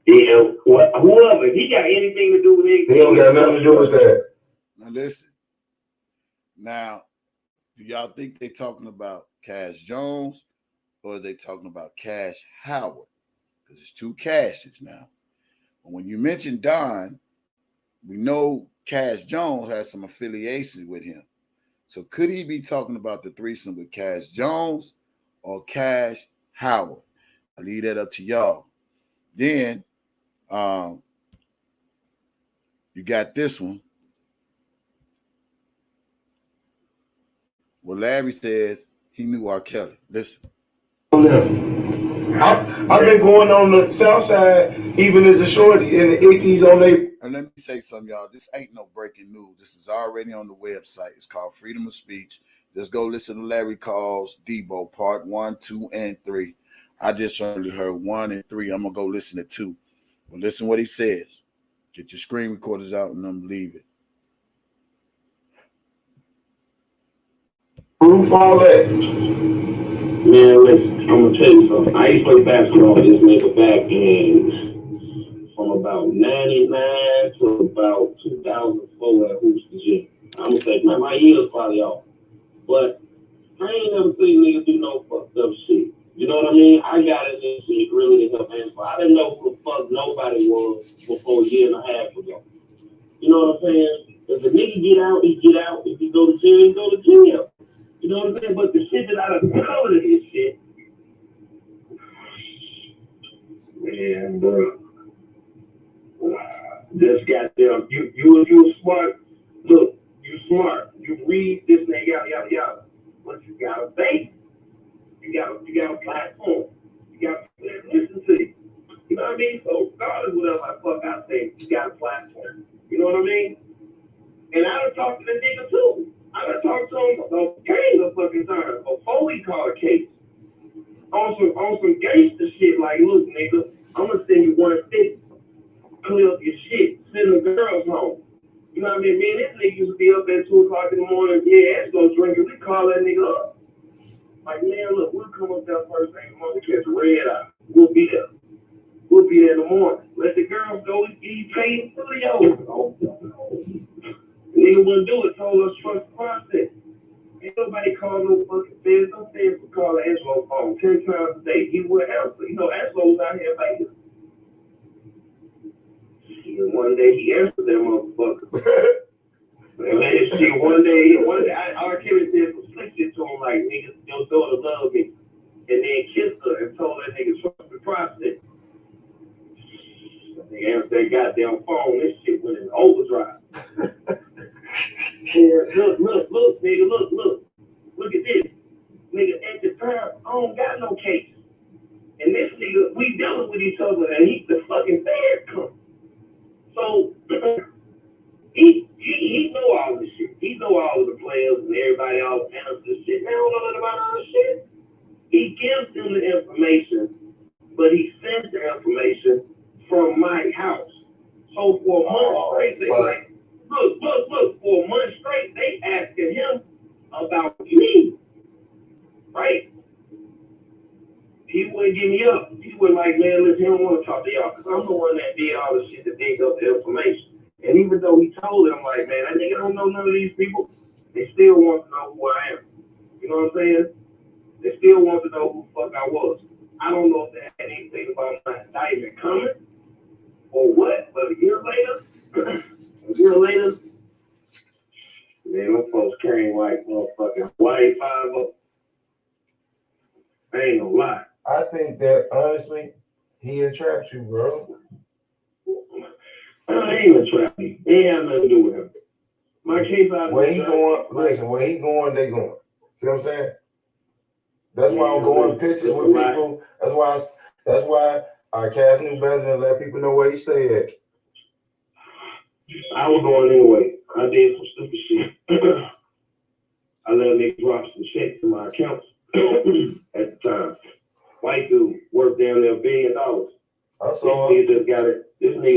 Yeah, whoever, he got anything to do with it. He don't got nothing to do with that. Now listen. Now, do y'all think they talking about Cash Jones or are they talking about Cash Howard? Because it's two Cashes now. And when you mention Don, we know Cash Jones has some affiliations with him. So could he be talking about the threesome with Cash Jones or Cash Howard? I leave that up to y'all. Then you got this one. Well, Larry says he knew R. Kelly. Listen. I've been going on the south side, even as a shorty, and the Ickies on they. And let me say something, y'all. This ain't no breaking news. This is already on the website. It's called Freedom of Speech. Just go listen to Larry Calls Debo, part 1, 2, and 3. I just only heard 1 and 3. I'm going to go listen to 2. But listen what he says. Get your screen recorders out and then leave it. Proof all that. Man, listen, I'm going to tell you something. I used to play basketball with this nigga back in from about 99 to about 2004 at Hoops Gym. I'm going to say, man, my years probably off. But I ain't never seen niggas do no fucked up shit. You know what I mean? I got in this shit really to help answer. I didn't know who the fuck nobody was before a year and a half ago. You know what I'm saying? If the nigga get out, he get out. If he go to jail, he go to jail. You know what I'm saying? But the shit that I done covered of this shit, man, bro. This goddamn, you smart. Look, you smart. You read this and yada yada yada. But you got a base. You got a platform. You got people that listen to you. You know what I mean? So regardless of whatever I fuck I say, you got a platform. You know what I mean? And I done talked to the nigga too. I done talked to him a gang of fucking times before we caught a case. On some gangster shit like, look, nigga, I'm gonna send you 150. Clear up your shit. Send the girls home. You know what I mean? Me and this nigga used to be up at 2 o'clock in the morning. Yeah, let's go drinking. We call that nigga up. Like, man, look, we'll come up there first thing in the morning. We catch a red eye. We'll be there. We'll be there in the morning. Let the girls go. He paid for the oh. The nigga wouldn't do it. Told us trust the process. Ain't nobody call no fucking feds. No feds would call Angelo phone 10 times a day. He would answer. You know, Angelo's out here like, and one day he answered that motherfucker. And shit, one day, R. Kelly said some slick shit to him like, nigga, your daughter love me. And then kissed her and told that nigga trust the process. They answered that goddamn phone. This shit went in overdrive. And look, nigga, look. Look at this. Nigga, at the time, I don't got no case. And this nigga, we dealing with each other and he the fucking feds come. So, He know all this shit. He know all of the players and everybody else and this shit. They don't know nothing about all this shit. He gives them the information, but he sends the information from my house. So for a month straight, they like, look, for a month straight, they asking him about me, right? He wouldn't give me up. He was like, man, listen, he don't want to talk to y'all because I'm the one that did all the shit to dig up the information. And even though he told it, I'm like, man, that nigga don't know none of these people. They still want to know who I am. You know what I'm saying? They still want to know who the fuck I was. I don't know if they had anything about my indictment coming or what, but a year later, man, them folks came like motherfucking white 5-0. I ain't gonna lie. I think that honestly, he entrapped you, bro. I ain't gonna trap me. It ain't have nothing to do with him. My case out Where he going, listen, where he going, they going. See what I'm saying? That's why I'm going pictures with people. That's why our cast knew better than let people know where he stay at. I was going anyway. I did some stupid shit. I let a nigga drop some checks in my accounts at the time. White dude worth down there $1 billion. I saw this nigga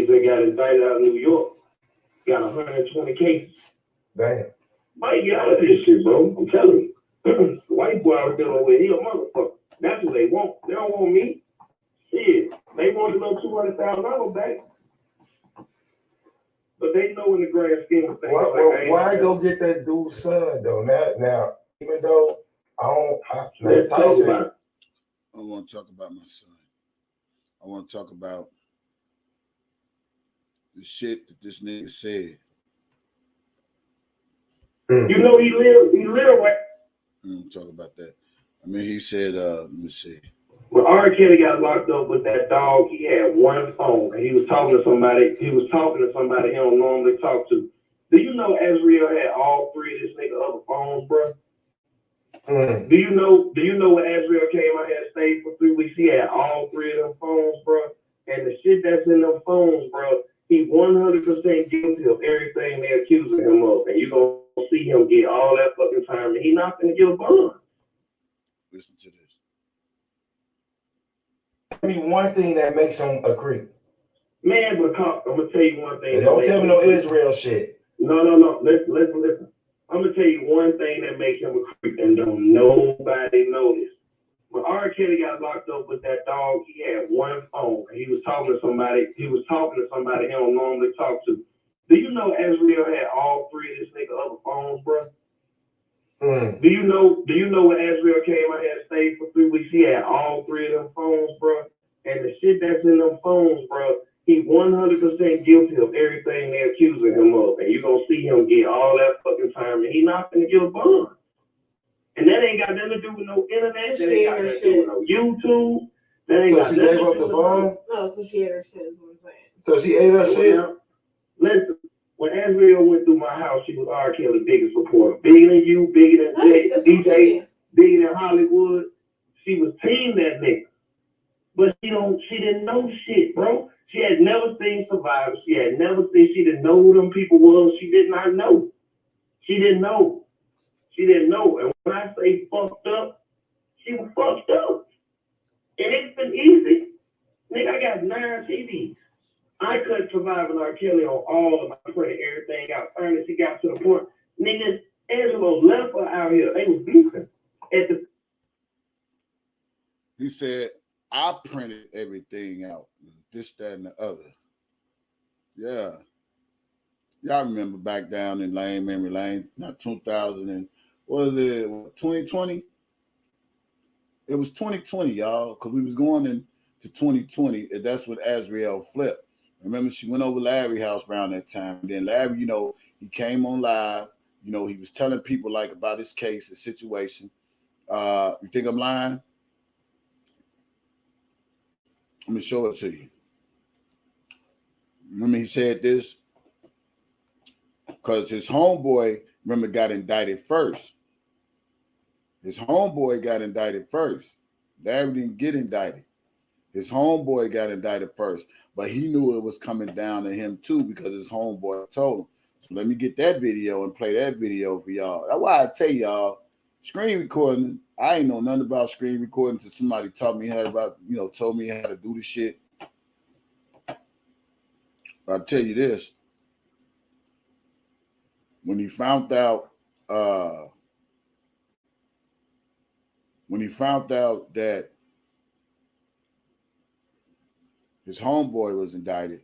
just got indicted out of New York. Got 120 cases. Damn. Mike, get out of this shit, bro. I'm telling you. The white boy out there over here, he a motherfucker. That's what they want. They don't want me. Shit. They want to know $200,000 back. But they know in the grand scheme of things. Why go get that dude's son though? Now, even though Tyson. I want to talk about my son. I want to talk about the shit that this nigga said. You know he live right. Talk about that. I mean, he said, let me see. When R. Kelly got locked up with that dog, he had one phone, and he was talking to somebody. He don't normally talk to. Do you know Azriel had all three of this nigga other phones, bro? Do you know when Azriel came out here and stayed for 3 weeks? He had all three of them phones, bro. And the shit that's in them phones, bro, he 100% guilty of everything they accusing him of. And you gonna see him get all that fucking time, and he not gonna get a bond. Listen to this. Tell me one thing that makes him a creep. Man, but I'm gonna tell you one thing. And don't tell me no Israel shit. No. Listen. I'm gonna tell you one thing that makes him a creep, and don't nobody know this. When R. Kelly got locked up with that dog, he had one phone, and he was talking to somebody. He don't normally talk to. Do you know Azriel had all three of this nigga other phones, bro? Do you know when Azriel came out here and stayed for 3 weeks, he had all three of them phones, bro? And the shit that's in them phones, bro, he 100% guilty of everything they're accusing him of. And you're going to see him get all that fucking time, and he not going to get a bond. And that ain't got nothing to do with no internet. That ain't got nothing to do with no YouTube. That ain't so she gave up the phone? No, so she ate her shit is what I'm saying. So she ate her shit? Listen. When Azriel went through my house, she was R. Kelly's biggest supporter. Bigger than you, bigger than DJ, bigger than Hollywood. She was team that nigga. But she didn't know shit, bro. She had never seen Survivor. She didn't know who them people was. She did not know. She didn't know. And when I say fucked up, she was fucked up. And it's been easy. Nigga, I got 9 TVs. I couldn't survive with R. Kelly on all of my credit. Everything got furnished. He got to the point. Niggas, Angelo left her out here. They was beefing. He said, I printed everything out. This, that, and the other. Yeah. Y'all remember back down in memory lane, not 2000 and, what was it, 2020? It was 2020, y'all, because we was going into 2020, and that's when Azriel flipped. Remember, she went over Larry's house around that time. And then Larry, he came on live. He was telling people like about his case, his situation. You think I'm lying? I'm gonna show it to you. Remember, he said this because his homeboy, got indicted first. His homeboy got indicted first. Larry didn't get indicted. His homeboy got indicted first, but he knew it was coming down to him too because his homeboy told him. Let me get that video and play that video for y'all. That's why I tell y'all, screen recording, I ain't know nothing about screen recording until somebody taught me how about, told me how to do the shit. But I'll tell you this. When he found out that his homeboy was indicted,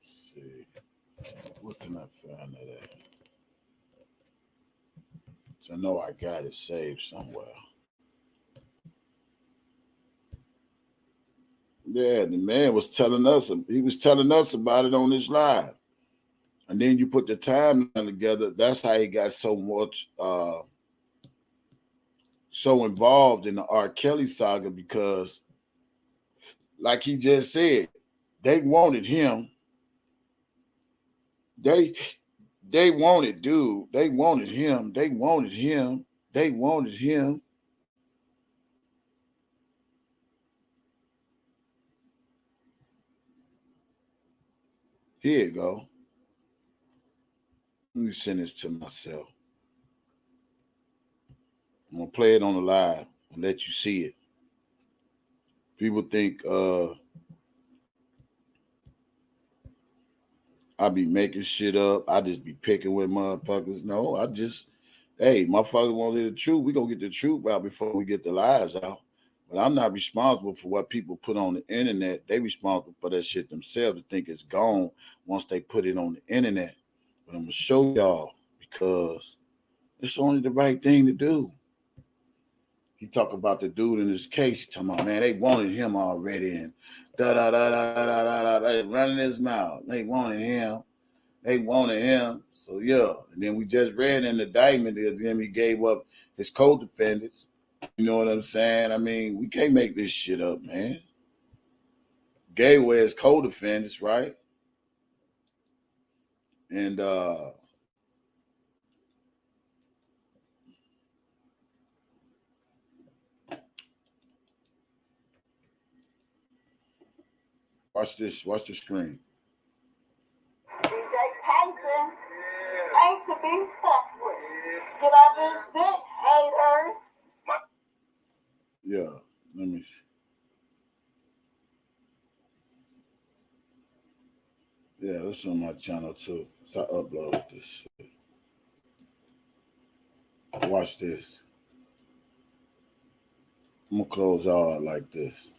see, what can I find that at? So I know I got it saved somewhere. Yeah, the man was telling us, he was telling us about it on his live. And then you put the timeline together. That's how he got so much, so involved in the R. Kelly saga, because, like he just said, they wanted him. They wanted dude. They wanted him. They wanted him. They wanted him. Here you go. Let me send this to myself. I'm gonna play it on the live and let you see it. People think I be making shit up. I just be picking with motherfuckers. No, hey, motherfuckers want to hear the truth. We gonna get the truth out before we get the lies out. But I'm not responsible for what people put on the internet. They responsible for that shit themselves to think it's gone once they put it on the internet. But I'm gonna show y'all because it's only the right thing to do. He talk about the dude in this case. He talking about, man, they wanted him already, and da da da da da da da. They running his mouth. They wanted him. They wanted him. So yeah. And then we just read in the indictment that then he gave up his co-defendants. You know what I'm saying? I mean, we can't make this shit up, man. Gave away his co-defendants, right? And watch this. Watch the screen. DJ Tyson ain't to be fucked with. Get off his dick, haters. Yeah, let me. Yeah, that's on my channel too. So I upload this shit. Watch this. I'm gonna close y'all out like this.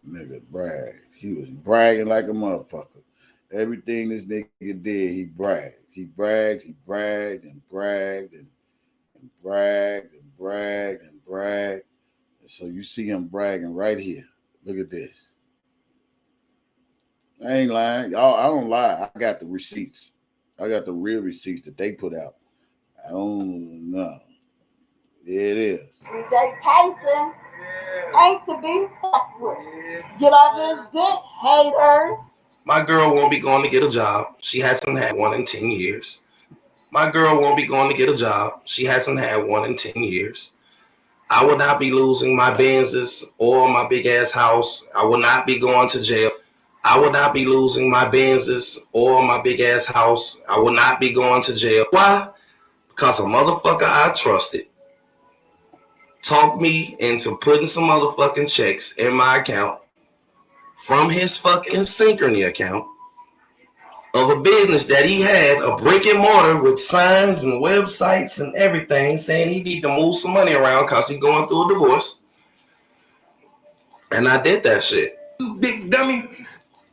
Nigga brag. He was bragging like a motherfucker. Everything this nigga did, he bragged. He bragged, he bragged and bragged and bragged and bragged and bragged. And so you see him bragging right here. Look at this. I ain't lying. Y'all, I don't lie. I got the receipts. I got the real receipts that they put out. I don't know. There it is. DJ Tyson ain't to be fucked with. Get off his dick, haters. My girl won't be going to get a job. She hasn't had one in 10 years. My girl won't be going to get a job. She hasn't had one in 10 years. I will not be losing my Benzes or my big ass house. I will not be going to jail. I will not be losing my Benzes or my big ass house. I will not be going to jail. Why? Because a motherfucker I trusted talked me into putting some motherfucking checks in my account from his fucking Synchrony account of a business that he had, a brick and mortar with signs and websites and everything, saying he need to move some money around because he's going through a divorce. And I did that shit. You big dummy.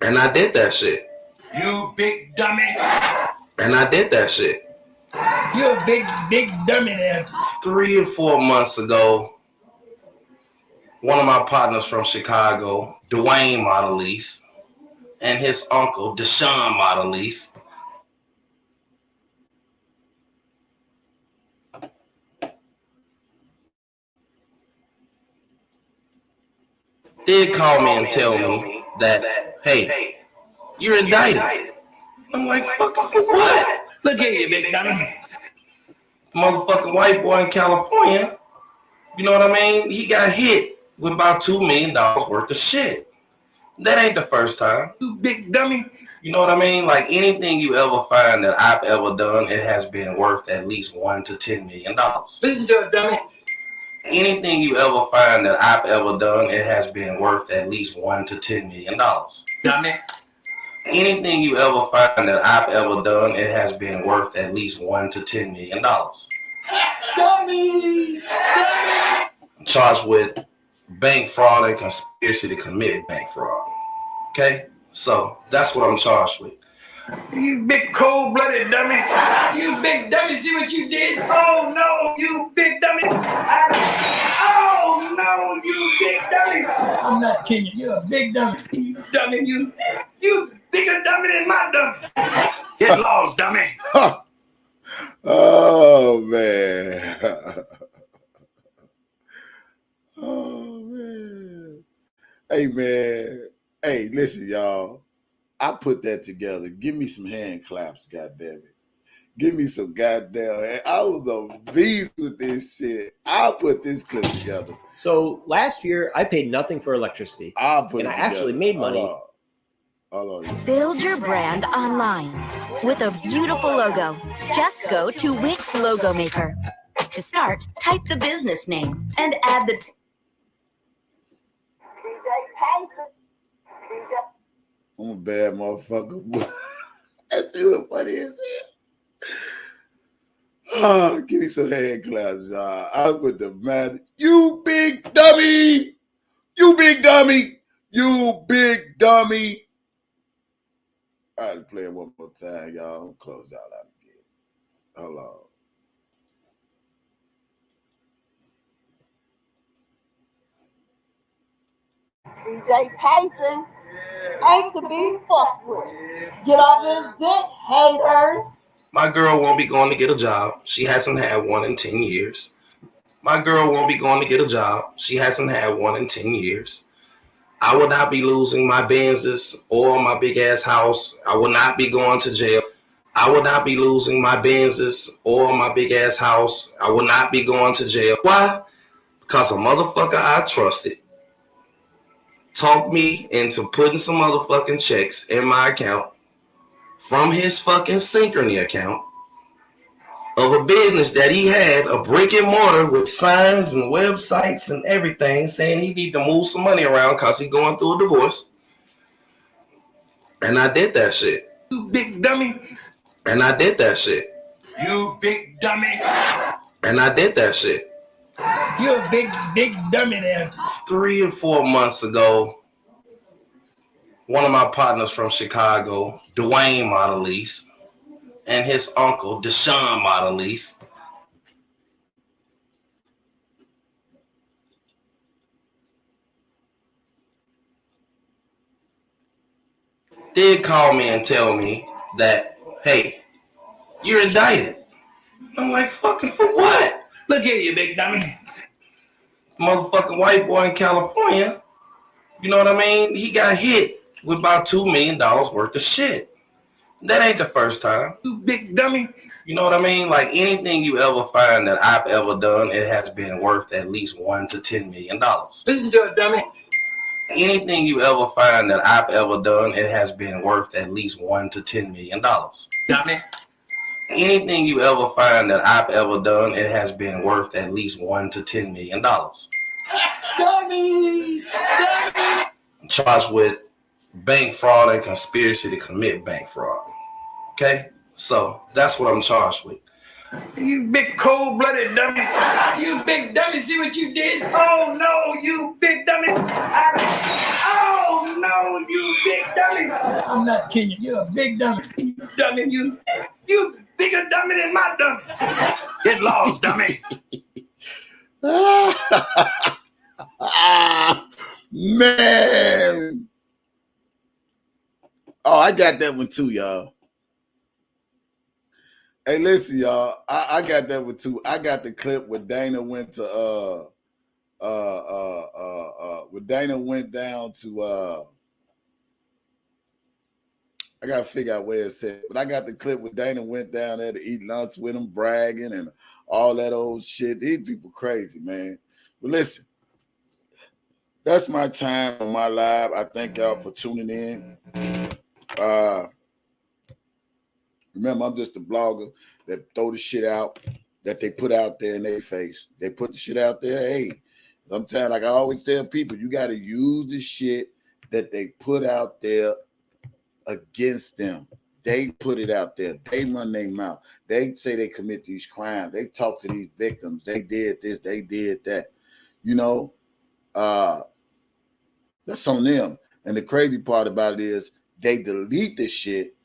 And I did that shit. You big dummy. And I did that shit. You a big dummy there. 3 or 4 months ago, one of my partners from Chicago, Dwayne Modelise, and his uncle, Deshaun Modelise, did call me and tell me that, hey, you're indicted. I'm like, fucking for what? Look at you, big dummy. Motherfucking white boy in California, you know what I mean? He got hit with about $2 million worth of shit. That ain't the first time. You big dummy. You know what I mean? Like anything you ever find that I've ever done, it has been worth at least $1 to $10 million. Listen to it, dummy. Anything you ever find that I've ever done, it has been worth at least $1 to $10 million. Dummy. Anything you ever find that I've ever done, it has been worth at least $1 to $10 million. Dummy. I'm charged with bank fraud and conspiracy to commit bank fraud. Okay? So that's what I'm charged with. You big cold-blooded dummy. You big dummy, see what you did? Oh, no, you big dummy. Oh, no, you big dummy. I'm not kidding you. You're a big dummy. You dummy, you bigger dummy than my dummy. Get lost, dummy. Oh, man. Oh, man. Hey, man. Hey, listen, y'all. I put that together. Give me some hand claps, goddammit. Give me some goddamn. I was a beast with this shit. I'll put this clip together. So last year, I paid nothing for electricity. And I actually made money. Hold on. Build your brand online with a beautiful logo. Just go to Wix Logo Maker. To start, type the business name and add the DJ Tyson. DJ. I'm a bad motherfucker. That's really funny as hell. Oh, give me some hand claps, y'all. I put the man. You big dummy. You big dummy. You big dummy. All right, play it one more time, y'all. I'm close y'all out again. Hold on. DJ Tyson ain't to be fucked with. Get off his dick, haters. My girl won't be going to get a job. She hasn't had one in 10 years. My girl won't be going to get a job. She hasn't had one in 10 years. I will not be losing my Benzes or my big ass house. I will not be going to jail. I will not be losing my Benzes or my big ass house. I will not be going to jail. Why? Because a motherfucker I trusted talked me into putting some motherfucking checks in my account from his fucking Synchrony account of a business that he had, a brick and mortar with signs and websites and everything, saying he need to move some money around because he's going through a divorce. And I did that shit. You big dummy. And I did that shit. You big dummy. And I did that shit. You're a big dummy there. 3 or 4 months ago, one of my partners from Chicago, Dwayne Modelise, and his uncle, Deshaun Modelise, did call me and tell me that, hey, you're indicted. I'm like, fucking for what? Look at you, big dummy. Motherfucking white boy in California, you know what I mean? He got hit with about $2 million worth of shit. That ain't the first time. You big dummy. You know what I mean? Like anything you ever find that I've ever done, it has been worth at least $1 to $10 million. Listen to it, dummy. Anything you ever find that I've ever done, it has been worth at least $1 to $10 million. Dummy. Anything you ever find that I've ever done, it has been worth at least $1 to $10 million. Dummy. Dummy. I'm charged with bank fraud and conspiracy to commit bank fraud. Okay? So that's what I'm charged with. You big cold-blooded dummy. You big dummy, see what you did? Oh, no, you big dummy. Oh, no, you big dummy. I'm not kidding you. You're a big dummy. You dummy, you bigger dummy than my dummy. Get lost, dummy. Man. Oh, I got that one too, y'all. Hey, listen, y'all. I got that one too. I got the clip where Dana went to when Dana went down to I gotta figure out where it's at, but I got the clip where Dana went down there to eat lunch with him, bragging and all that old shit. These people crazy, man. But listen, that's my time on my live. I thank y'all for tuning in. Remember, I'm just a blogger that throw the shit out that they put out there in their face. They put the shit out there. Hey, sometimes, like I always tell people, you got to use the shit that they put out there against them. They put it out there. They run their mouth. They say they commit these crimes. They talk to these victims. They did this. They did that. You know, that's on them. And the crazy part about it is they delete the shit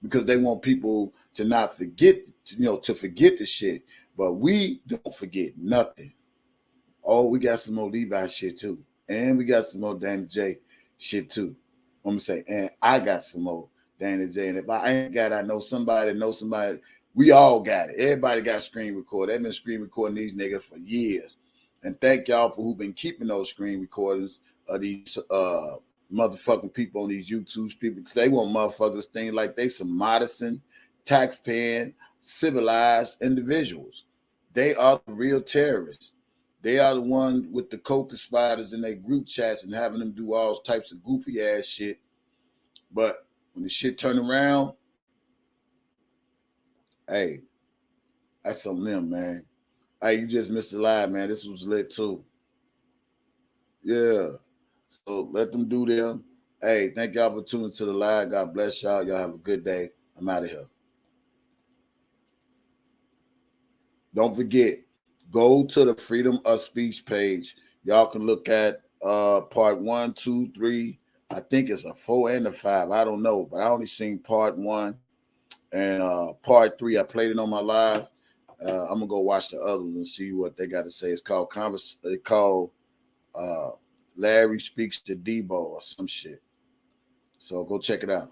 because they want people to not forget, to forget the shit. But we don't forget nothing. Oh, we got some more Levi shit too. And we got some more Danny J shit too. I'm going to say, and I got some more Danny J. And if I ain't got it, I know somebody. We all got it. Everybody got screen record. They've been screen recording these niggas for years. And thank y'all for who've been keeping those screen recordings of these motherfucking people on these YouTube people, because they want motherfuckers think like they some modest, taxpaying, civilized individuals. They are the real terrorists. They are the ones with the co-conspirators in their group chats and having them do all types of goofy ass shit. But when the shit turn around, hey, that's on them, man. Hey, you just missed the live, man. This was lit too. Yeah. So let them do them. Hey, thank y'all for tuning to the live. God bless y'all. Y'all have a good day. I'm out of here. Don't forget, go to the Freedom of Speech page. Y'all can look at part 1, 2, 3. I think it's a 4 and a 5. I don't know, but I only seen part 1 and part 3. I played it on my live. I'm gonna go watch the others and see what they got to say. It's called Larry Speaks to Debo or some shit. So go check it out.